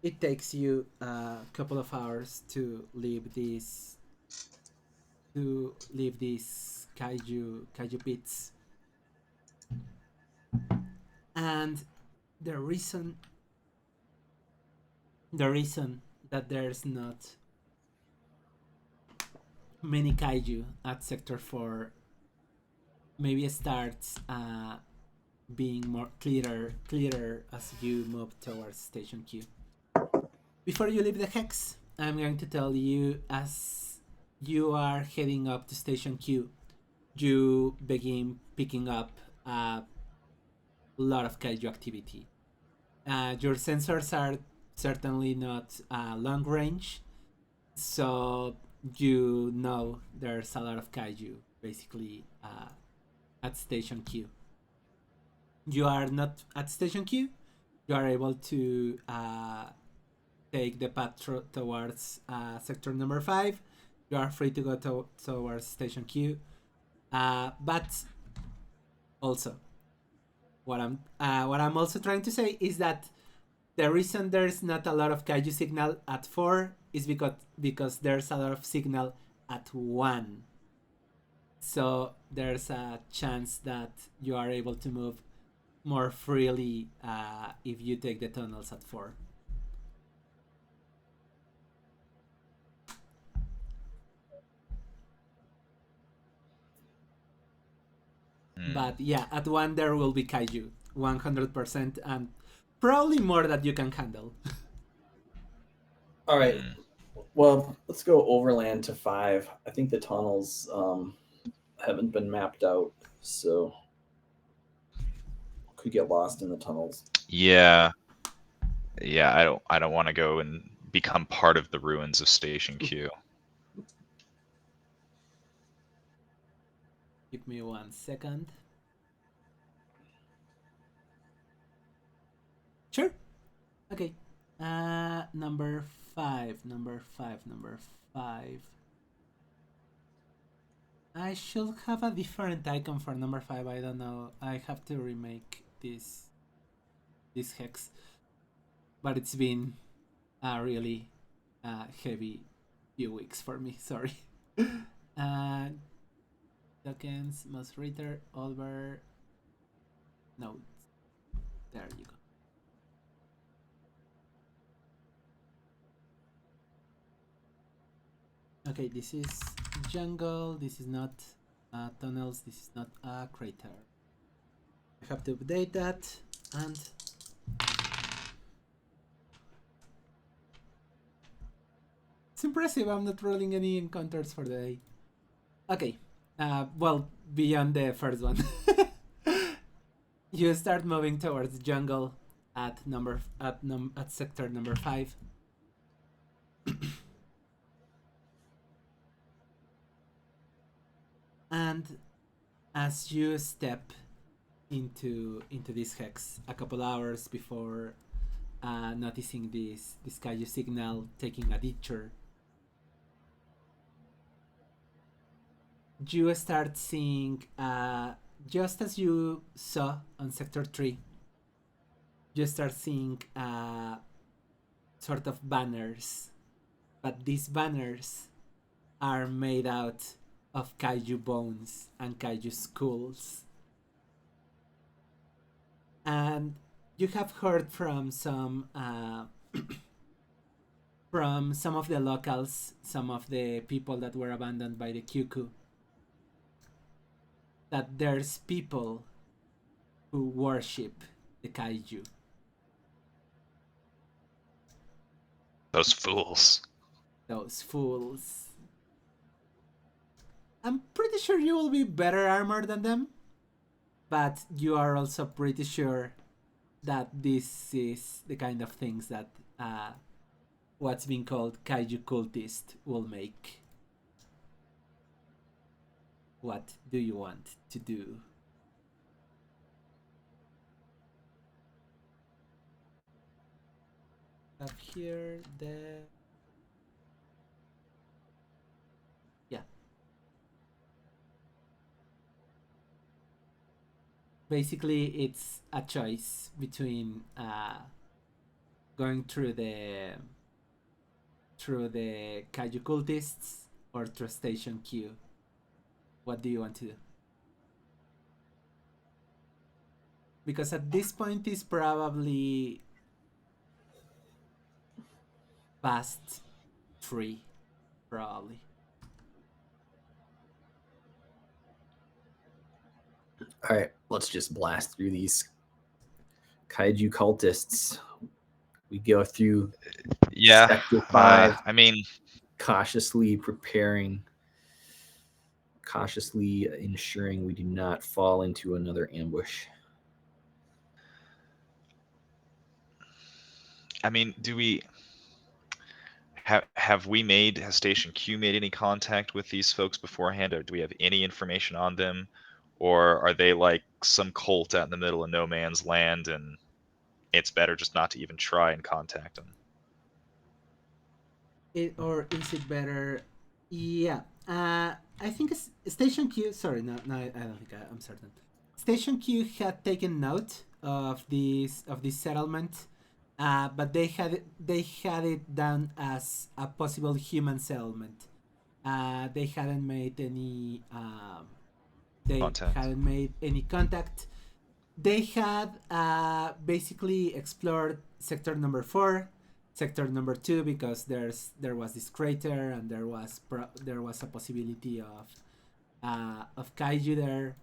Speaker 1: It takes you a couple of hours to leave these kaiju pits. And the reason that there's not many kaiju at Sector 4 maybe starts being more clearer as you move towards Station Q. Before you leave the Hex, I'm going to tell you, as you are heading up to Station Q, you begin picking up a lot of kaiju activity. Your sensors are certainly not long range, so you know there's a lot of kaiju basically at Station Q. You are not at Station Q. You are able to take the path towards sector number 5. You are free to go towards Station Q. But also, what I'm also trying to say is that the reason there's not a lot of kaiju signal at 4 is because there's a lot of signal at 1. So there's a chance that you are able to move more freely if you take the tunnels at 4. But yeah, at 1 there will be kaiju, 100%, and probably more that you can handle.
Speaker 2: All right. Well, let's go overland to 5. I think the tunnels haven't been mapped out, so could get lost in the tunnels.
Speaker 4: Yeah. I don't want to go and become part of the ruins of Station Q.
Speaker 1: Give me 1 second. Sure. Okay. Number 5. I should have a different icon for number 5. I don't know. I have to remake this hex. But it's been a really heavy few weeks for me. Sorry. Tokens, most reader, over. No. There you go. Okay, this is jungle, this is not tunnels, this is not a crater. I have to update that, and it's impressive, I'm not rolling any encounters for the day. Okay, well, beyond the first one. You start moving towards jungle at sector number 5. And as you step into this hex a couple hours before noticing this kaiju signal taking a detour, you start seeing, just as you saw on sector 3, you start seeing sort of banners, but these banners are made out of kaiju bones and kaiju skulls. And you have heard from some of the locals, some of the people that were abandoned by the QQ, that there's people who worship the kaiju.
Speaker 4: Those fools.
Speaker 1: Those fools. I'm pretty sure you will be better armored than them, but you are also pretty sure that this is the kind of things that what's being called kaiju cultist will make. What do you want to do? Up here, the... Yeah. Basically, it's a choice between going through the kaiju cultists or through Station Q. What do you want to do? Because at this point it's probably past 3, probably.
Speaker 2: All right, let's just blast through these kaiju cultists. We go through
Speaker 4: Yeah.
Speaker 2: sector 5.
Speaker 4: I mean,
Speaker 2: cautiously preparing cautiously ensuring we do not fall into another ambush.
Speaker 4: I mean, do we has Station Q made any contact with these folks beforehand, or do we have any information on them, or are they like some cult out in the middle of no man's land, and it's better just not to even try and contact them?
Speaker 1: Or is it better? Yeah. I think Station Q. Sorry, no, I don't think I'm certain. Station Q had taken note of this settlement, but they had it done as a possible human settlement. They hadn't made any. Contact. They had basically explored sector number 4, sector number 2, because there was this crater and there was a possibility of kaiju there.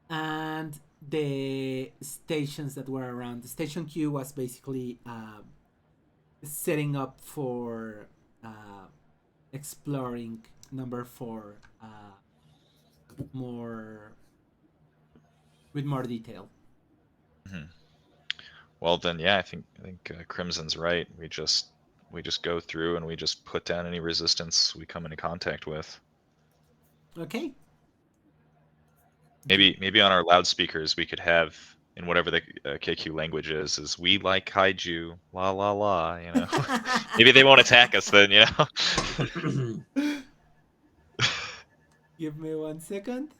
Speaker 1: And the stations that were around. The Station Q was basically setting up for exploring number 4 with more detail.
Speaker 4: Mm-hmm. Well, then, yeah, I think Crimson's right. We just go through and we just put down any resistance we come into contact with.
Speaker 1: Okay.
Speaker 4: Maybe on our loudspeakers we could have, in whatever the KQ language is we like kaiju, la la la, you know. Maybe they won't attack us then, you know.
Speaker 1: Give me 1 second.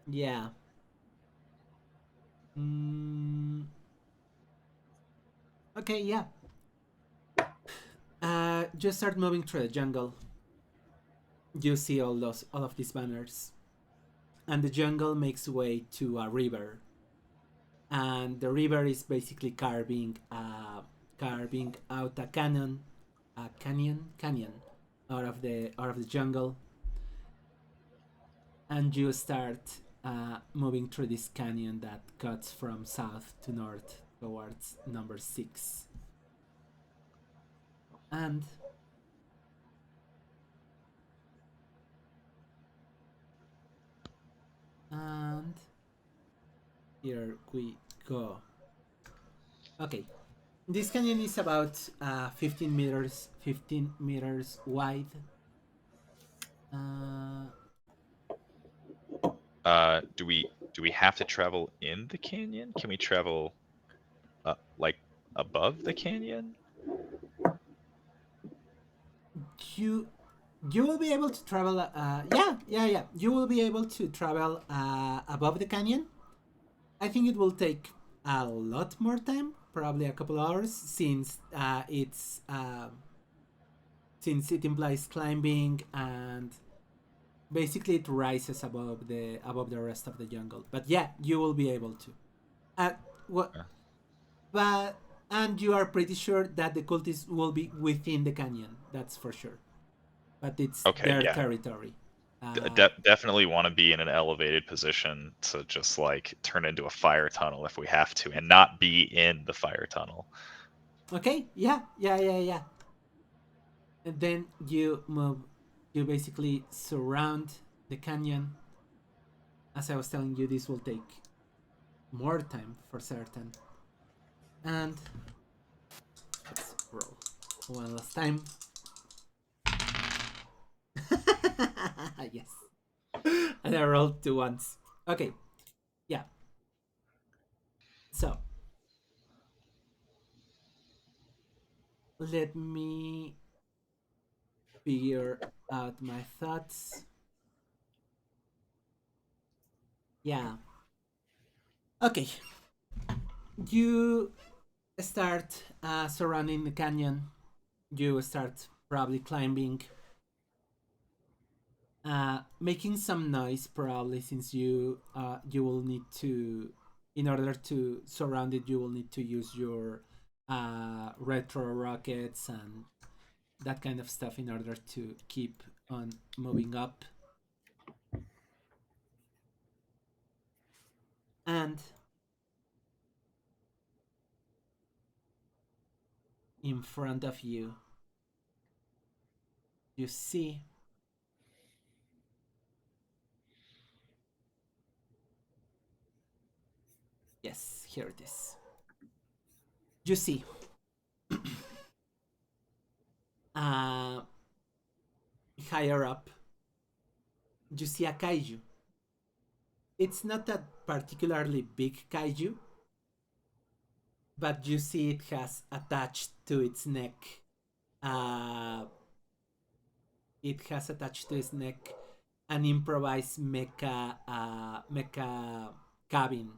Speaker 1: Yeah. Okay, yeah. Just start moving through the jungle. You see all of these banners, and the jungle makes way to a river, and the river is basically carving out a canyon out of the jungle, and you start moving through this canyon that cuts from south to north towards number 6. And here we go. Okay, this canyon is about 15 meters wide.
Speaker 4: Do we have to travel in the canyon? Can we travel like above the canyon?
Speaker 1: You will be able to travel. Yeah. You will be able to travel above the canyon. I think it will take a lot more time, probably a couple hours, since since it implies climbing, and basically it rises above the rest of the jungle. But yeah, you will be able to. What? Yeah. But and you are pretty sure that the cultists will be within the canyon. That's for sure. But it's their territory.
Speaker 4: Definitely want to be in an elevated position to just like turn into a fire tunnel if we have to, and not be in the fire tunnel.
Speaker 1: Okay, yeah. And then you basically surround the canyon. As I was telling you, this will take more time for certain. And let's roll one last time. Yes. And I rolled 2 ones. Okay. Yeah. So let me figure out my thoughts. Yeah. Okay. You start surrounding the canyon. You start probably climbing. Making some noise probably, since you will need to, in order to surround it, you will need to use your retro rockets and that kind of stuff in order to keep on moving up. And in front of you, you see yes, here it is. You see higher up, you see a kaiju. It's not a particularly big kaiju, but you see it has attached to its neck. It has attached to its neck an improvised mecha cabin,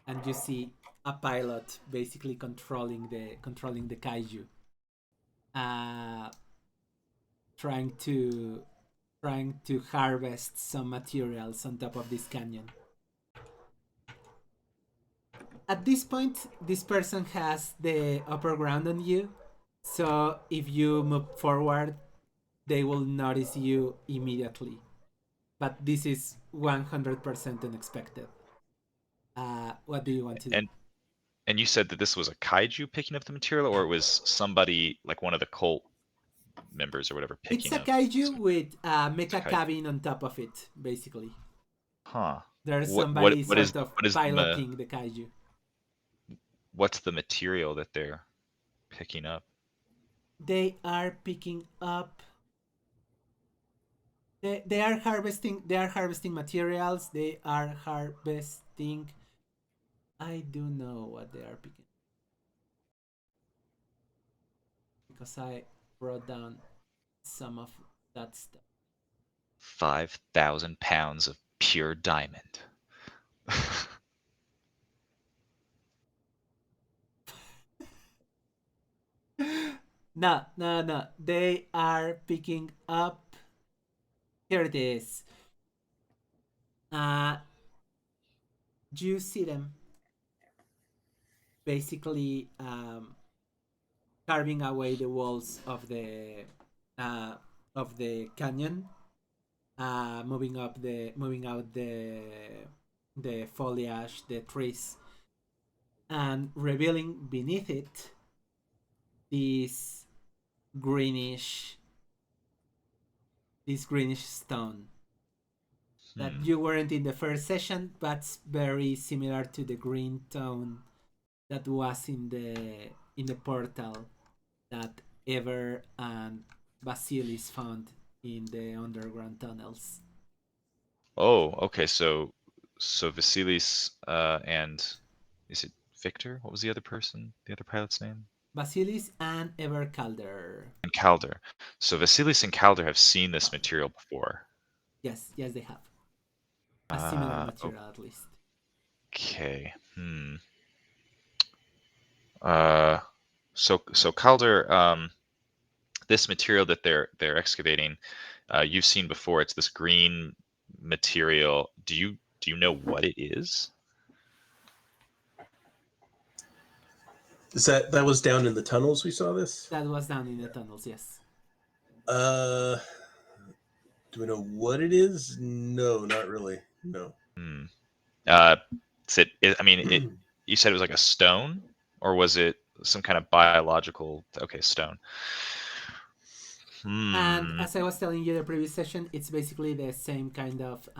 Speaker 1: and you see a pilot basically controlling the kaiju, trying to harvest some materials on top of this canyon. At this point, this person has the upper ground on you, so if you move forward, they will notice you immediately. But this is 100% unexpected. What do you want to do?
Speaker 4: And you said that this was a kaiju picking up the material, or it was somebody like one of the cult members or whatever picking up?
Speaker 1: It's a kaiju with a mecha cabin on top of it, basically.
Speaker 4: Huh.
Speaker 1: There's somebody piloting the kaiju.
Speaker 4: What's the material that they're picking up?
Speaker 1: They are picking up. They are harvesting. They are harvesting materials. They are harvesting. I do know what they are picking, because I wrote down some of that stuff.
Speaker 4: 5,000 pounds of pure diamond.
Speaker 1: No. They are picking up. Here it is. You see them basically carving away the walls of the canyon, moving out the foliage, the trees, and revealing beneath it this greenish stone that you weren't in the first session, but very similar to the green tone that was in the portal that Ever and Basilis found in the underground tunnels.
Speaker 4: Oh, okay. So Vasilis and is it Victor? What was the other person? The other pilot's name?
Speaker 1: Basilis and Ever Calder.
Speaker 4: And Calder. So Vasilis and Calder have seen this material before.
Speaker 1: Yes, they have. A similar material, at least.
Speaker 4: Okay. So Calder, this material that they're excavating, you've seen before. It's this green material. Do you know what it is?
Speaker 3: Is that was down in the tunnels we saw this?
Speaker 1: That was down in the tunnels, yes.
Speaker 3: Do we know what it is? No, not really. No.
Speaker 4: You said it was like a stone, or was it some kind of biological? Okay, stone.
Speaker 1: And as I was telling you the previous session, it's basically the same kind of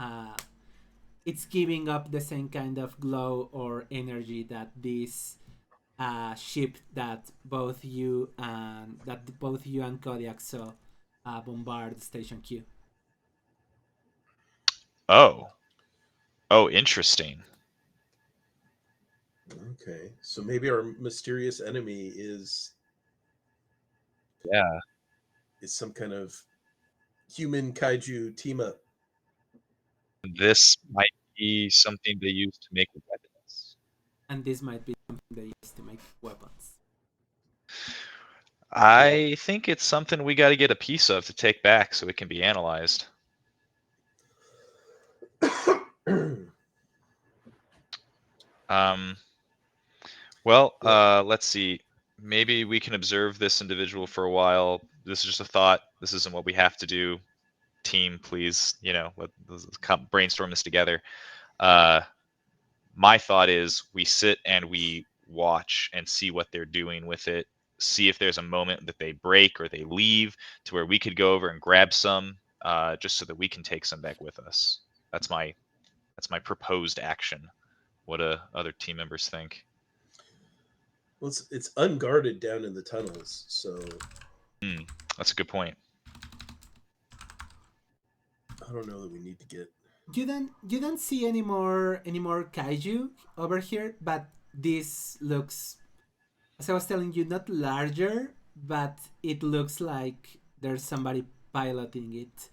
Speaker 1: it's giving up the same kind of glow or energy that this ship that both you and Kodiak saw bombard Station Q.
Speaker 4: Oh, interesting.
Speaker 3: Okay, so maybe our mysterious enemy is some kind of human kaiju team up.
Speaker 4: This might be something they use to make weapons.
Speaker 1: And this might be something they use to make weapons.
Speaker 4: I think it's something we got to get a piece of to take back so it can be analyzed. Let's see. Maybe we can observe this individual for a while. This is just a thought. This isn't what we have to do. Team, please, let's brainstorm this together. My thought is we sit and we watch and see what they're doing with it. see if there's a moment that they break or they leave to where we could go over and grab some, just so that we can take some back with us. That's my proposed action. What do other team members think?
Speaker 3: Well, it's unguarded down in the tunnels, so
Speaker 4: That's a good point.
Speaker 3: I don't know that we need to get.
Speaker 1: You don't see any more kaiju over here, but this looks, as I was telling you, not larger, but it looks like there's somebody piloting it.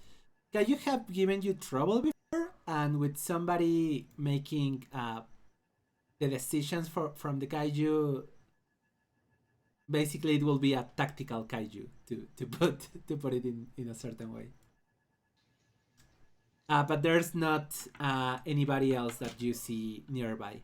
Speaker 1: Kaiju have given you trouble before, and with somebody making the decisions from the kaiju, basically it will be a tactical kaiju to put it in a certain way. But there's not anybody else that you see nearby.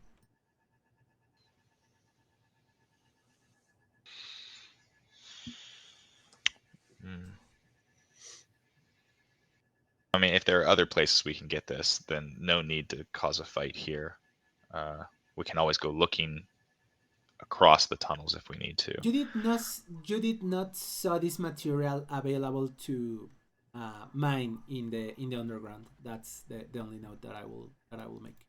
Speaker 4: I mean, if there are other places we can get this, then no need to cause a fight here. We can always go looking across the tunnels if we need to.
Speaker 1: You did not saw this material available to mine in the underground. That's the only note that I will make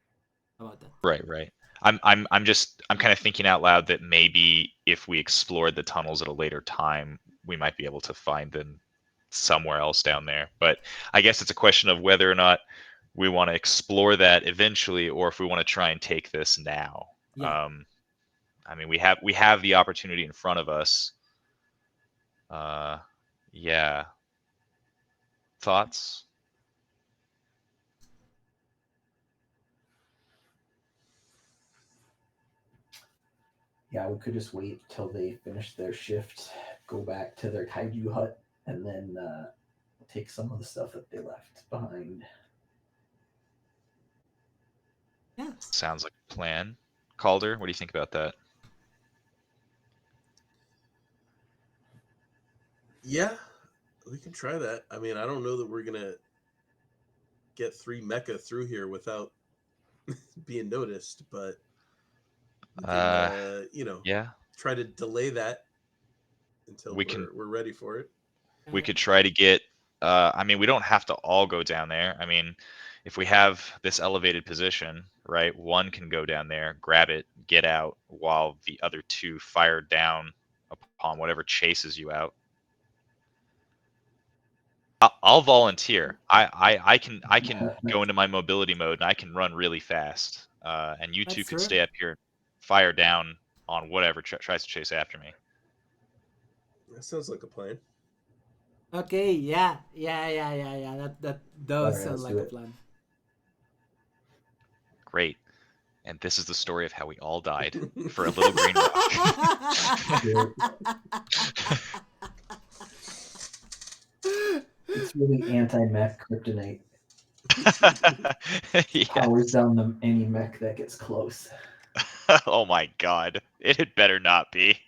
Speaker 1: about that.
Speaker 4: Right. I'm kind of thinking out loud that maybe if we explored the tunnels at a later time, we might be able to find them somewhere else down there. But I guess it's a question of whether or not we want to explore that eventually, or if we want to try and take this now.
Speaker 1: Yeah.
Speaker 4: I mean, we have the opportunity in front of us. Yeah. Thoughts?
Speaker 2: Yeah, we could just wait till they finish their shift, go back to their kaiju hut, and then take some of the stuff that they left behind.
Speaker 1: Yeah.
Speaker 4: Sounds like a plan. Calder, what do you think about that?
Speaker 3: Yeah, we can try that. I mean, I don't know that we're gonna get 3 mecha through here without being noticed, but we can,
Speaker 4: yeah,
Speaker 3: try to delay that until we're ready for it.
Speaker 4: We could try to get. I mean, we don't have to all go down there. I mean, if we have this elevated position, right, one can go down there, grab it, get out, while the other two fire down upon whatever chases you out. I'll volunteer. I can go into my mobility mode and I can run really fast. And you two can stay up here, fire down on whatever tries to chase after me.
Speaker 3: That sounds like a plan.
Speaker 1: Okay. Yeah. That does sound like a plan.
Speaker 4: Great. And this is the story of how we all died for a little green rock.
Speaker 2: It's really anti-mech kryptonite.
Speaker 4: Yeah.
Speaker 2: Powers down any mech that gets close.
Speaker 4: Oh my god. It had better not be.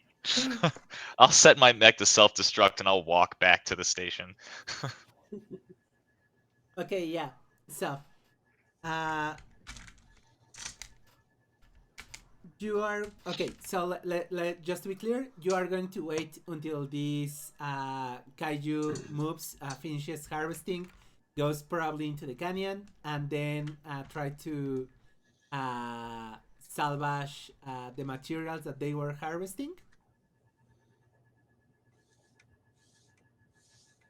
Speaker 4: I'll set my mech to self-destruct and I'll walk back to the station.
Speaker 1: Okay, yeah. So, you are okay. So just to be clear, you are going to wait until this kaiju moves, finishes harvesting, goes probably into the canyon, and then try to salvage the materials that they were harvesting.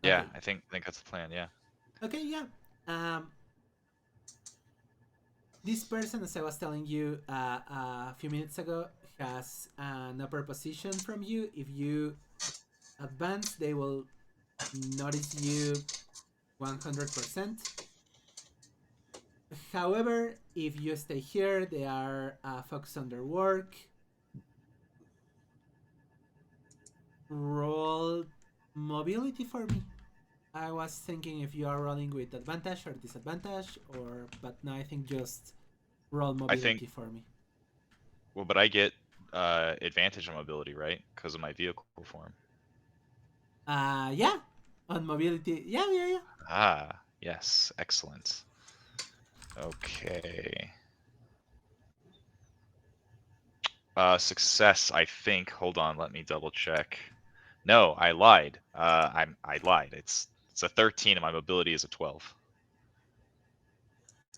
Speaker 4: Yeah,
Speaker 1: Okay.
Speaker 4: I think that's the plan. Yeah.
Speaker 1: Okay. Yeah. This person, as I was telling you a few minutes ago, has an upper position from you. If you advance, they will notice you 100%. However, if you stay here, they are focused on their work. Roll mobility for me. I was thinking if you are rolling with advantage or disadvantage, but no, I think just roll mobility for me.
Speaker 4: Well, but I get advantage on mobility, right? Because of my vehicle form.
Speaker 1: Yeah, on mobility. Yeah.
Speaker 4: Ah, yes, excellent. Okay. Success, I think. Hold on, let me double check. No, I lied. I lied. It's a 13 and my mobility is a 12.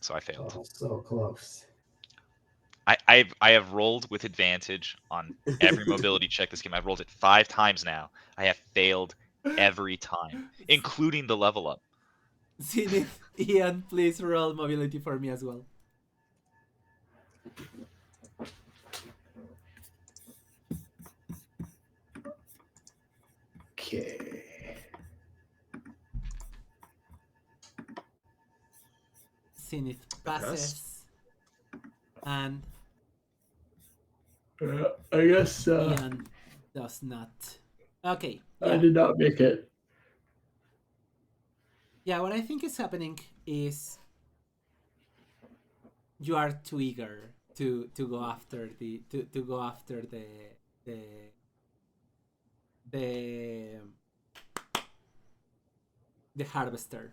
Speaker 4: So I failed.
Speaker 2: Oh, so close.
Speaker 4: I have rolled with advantage on every mobility check this game. I've rolled it 5 times now. I have failed every time, including the level up.
Speaker 1: Zenith, Ian, please roll mobility for me as well.
Speaker 2: Okay.
Speaker 1: Zenith passes. And
Speaker 2: I guess
Speaker 1: Ian does not. Okay.
Speaker 2: I
Speaker 1: Yeah.
Speaker 2: did not make it.
Speaker 1: Yeah, what I think is happening is you are too eager to go after the the harvester.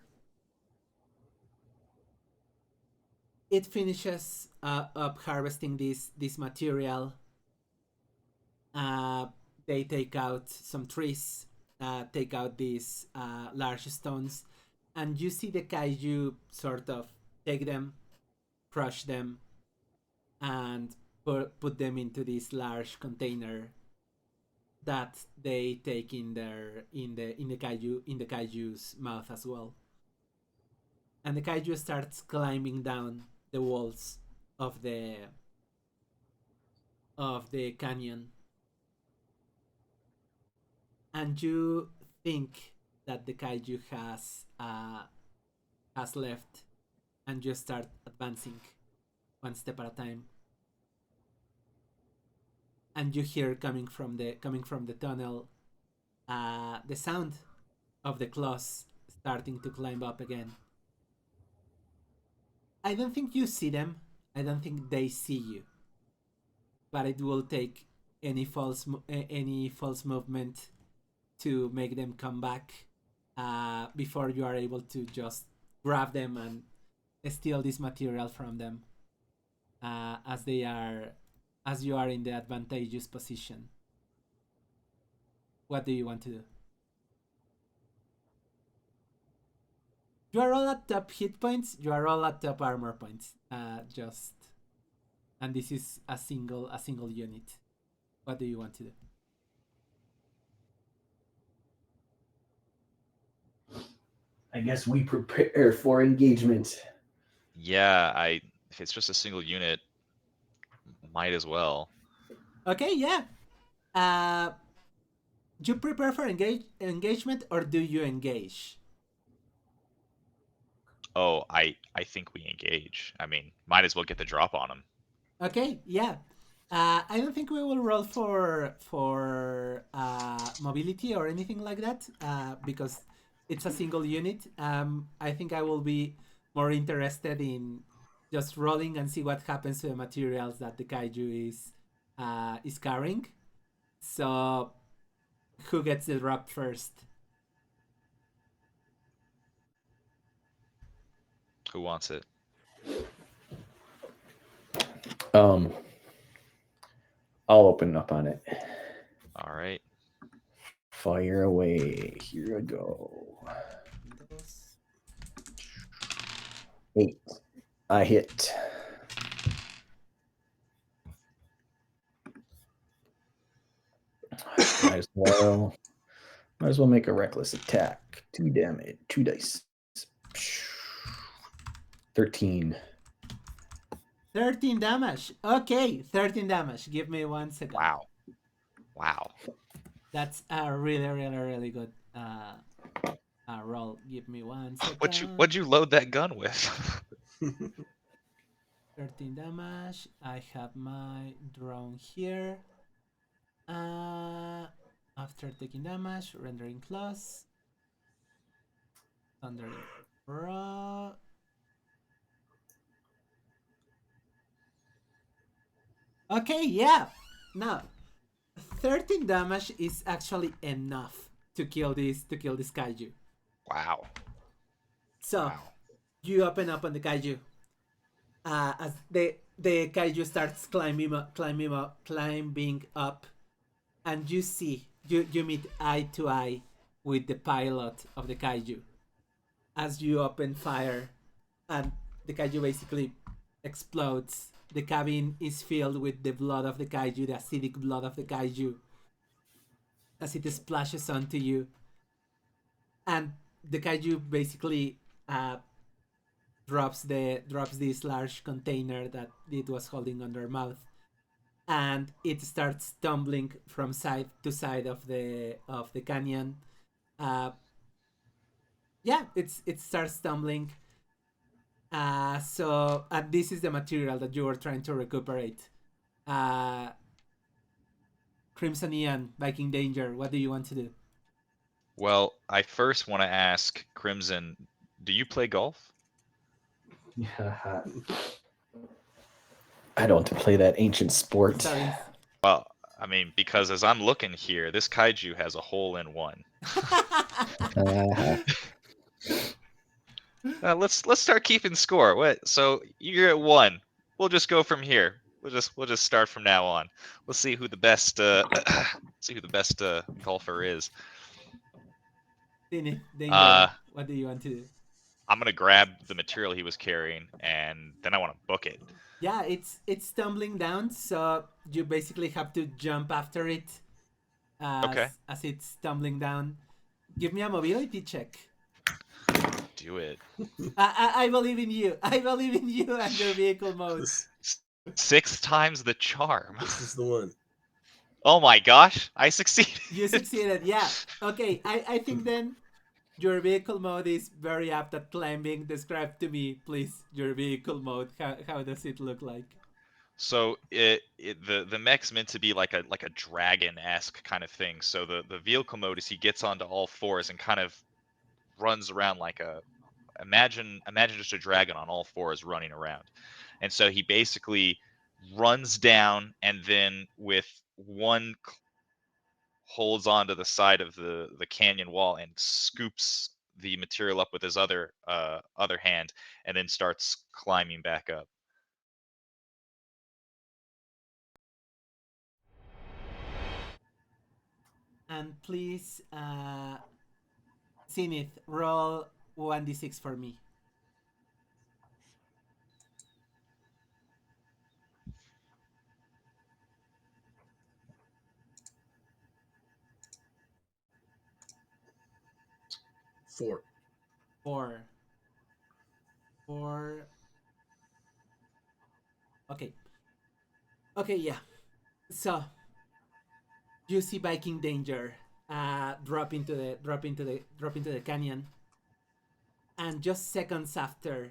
Speaker 1: It finishes up harvesting this material. They take out some trees, take out these large stones, and you see the kaiju sort of take them, crush them, and put them into this large container that they take in the kaiju's mouth as well. And the kaiju starts climbing down the walls of the canyon. And you think that the kaiju has left, and you start advancing one step at a time. And you hear coming from the tunnel the sound of the claws starting to climb up again. I don't think you see them. I don't think they see you. But it will take any false movement to make them come back before you are able to just grab them and steal this material from them, as you are in the advantageous position. What do you want to do? You are all at top hit points. You are all at top armor points. And this is a single unit. What do you want to do?
Speaker 2: I guess we prepare for engagement.
Speaker 4: Yeah, if it's just a single unit, might as well.
Speaker 1: Okay, yeah. Do you prepare for engagement, or do you engage?
Speaker 4: Oh, I think we engage. I mean, might as well get the drop on them.
Speaker 1: Okay, yeah. I don't think we will roll for mobility or anything like that, because it's a single unit. I think I will be more interested in just rolling and see what happens to the materials that the kaiju is carrying. So, who gets the drop first?
Speaker 4: Who wants it?
Speaker 2: I'll open up on it.
Speaker 4: All right.
Speaker 2: Fire away. Here I go. 8. I hit. Might as well make a reckless attack. 2 damage. 2 dice. 13.
Speaker 1: 13 damage. Okay, 13 damage. Give me 1 second.
Speaker 4: Wow.
Speaker 1: That's a really good roll. Give me 1 second.
Speaker 4: What'd you load that gun with?
Speaker 1: 13 damage. I have my drone here. After taking damage, rendering claws. Thundering raw. Okay, yeah. Now, 13 damage is actually enough to kill this kaiju.
Speaker 4: Wow.
Speaker 1: So, you open up on the kaiju. As the the kaiju starts climbing up, and you meet eye to eye with the pilot of the kaiju as you open fire, and the kaiju basically explodes. The cabin is filled with the blood of the kaiju, the acidic blood of the kaiju, as it splashes onto you. And the kaiju basically drops this large container that it was holding on their mouth, and it starts tumbling from side to side of the canyon. It starts tumbling. So this is the material that you were trying to recuperate. Crimson Ian, Viking Danger, what do you want to do?
Speaker 4: Well, I first want to ask Crimson, do you play golf?
Speaker 2: Yeah. I don't play that ancient sport.
Speaker 1: Sorry.
Speaker 4: Well, I mean, because as I'm looking here, this kaiju has a hole in one. Let's start keeping score. What? So you're at 1. We'll just go from here. We'll just start from now on. We'll see who the best golfer is.
Speaker 1: Danger, what do you want to do?
Speaker 4: I'm gonna grab the material he was carrying, and then I want to book it.
Speaker 1: Yeah, it's tumbling down, so you basically have to jump after it as it's tumbling down. Give me a mobility check.
Speaker 4: Do it.
Speaker 1: I believe in you. I believe in you and your vehicle mode.
Speaker 4: 6 times the charm.
Speaker 3: This is the one.
Speaker 4: Oh my gosh, I succeeded.
Speaker 1: You succeeded, yeah. Okay, I think then your vehicle mode is very apt at climbing. Describe to me, please, your vehicle mode. How does it look like?
Speaker 4: So the mech's meant to be like a dragon-esque kind of thing. So the vehicle mode is he gets onto all fours and kind of runs around like imagine just a dragon on all fours running around. And so he basically runs down and then with one holds onto the side of the canyon wall and scoops the material up with his other hand and then starts climbing back up.
Speaker 1: And please, Zenith, roll 1d6 for me. Four. Okay. Okay, yeah. So you see Viking Danger drop into the canyon, and just seconds after,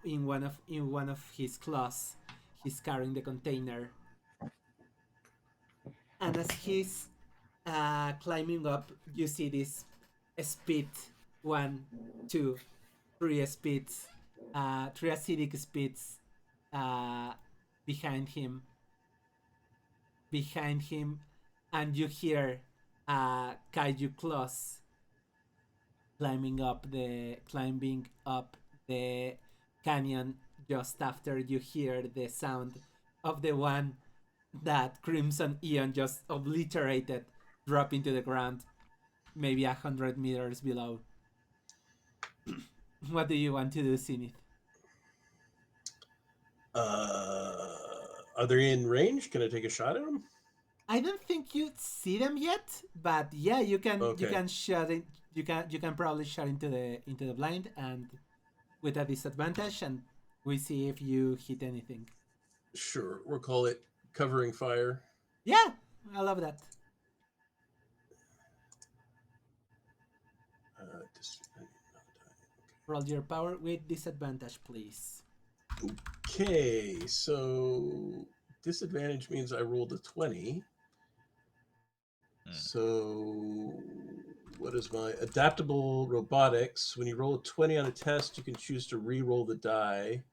Speaker 1: in one of his claws, he's carrying the container, and as he's climbing up, you see this speed 1, 2, 3 speeds, 3 acidic speeds behind him, and you hear kaiju claws climbing up the canyon just after you hear the sound of the one that Crimson Ian just obliterated drop into the ground maybe 100 meters below. What do you want to do, Zenith?
Speaker 3: Are they in range? Can I take a shot at them?
Speaker 1: I don't think you see them yet, but yeah, you can.
Speaker 3: Okay.
Speaker 1: You can shot it. You can probably shot into the blind and with a disadvantage, and we see if you hit anything.
Speaker 3: Sure, we'll call it covering fire.
Speaker 1: Yeah, I love that. Roll your power with disadvantage, please.
Speaker 3: Okay, so disadvantage means I rolled a 20. So what is my adaptable robotics? When you roll a 20 on a test, you can choose to re-roll the die.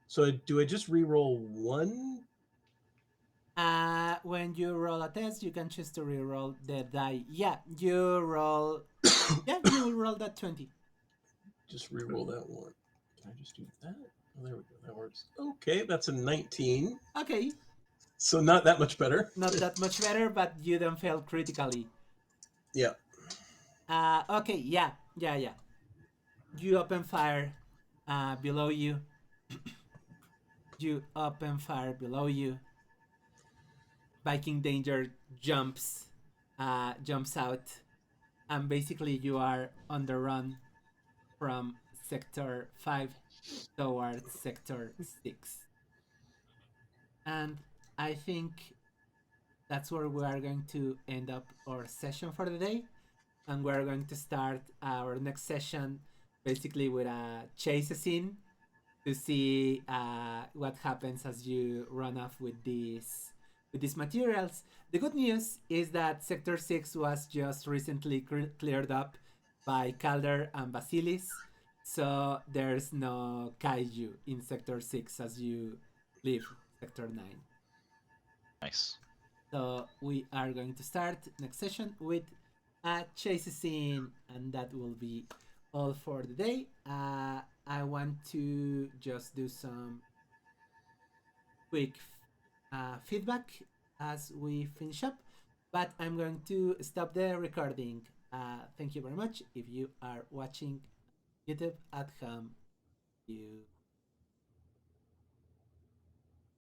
Speaker 3: So do I just re-roll one?
Speaker 1: When you roll a test, you can choose to re-roll the die. Yeah, you roll. Yeah, you will roll that 20.
Speaker 3: Just re-roll that one. Can I just do that? There we go. That works. Okay, that's a 19.
Speaker 1: Okay,
Speaker 3: So not that much better.
Speaker 1: not that much better, but you don't fail critically.
Speaker 3: Yeah.
Speaker 1: Okay, yeah. You open fire below you. You open fire below you. Viking Danger jumps out, and basically you are on the run from sector 5 towards sector 6. And I think that's where we are going to end up our session for the day. And we're going to start our next session basically with a chase scene to see what happens as you run off with these materials. The good news is that Sector 6 was just recently cleared up by Calder and Basilis, so there's no kaiju in Sector 6 as you leave Sector 9.
Speaker 4: Nice.
Speaker 1: So we are going to start next session with a chase scene, and that will be all for the day. I want to just do some quick feedback as we finish up, but I'm going to stop the recording. Thank you very much. If you are watching YouTube at home, you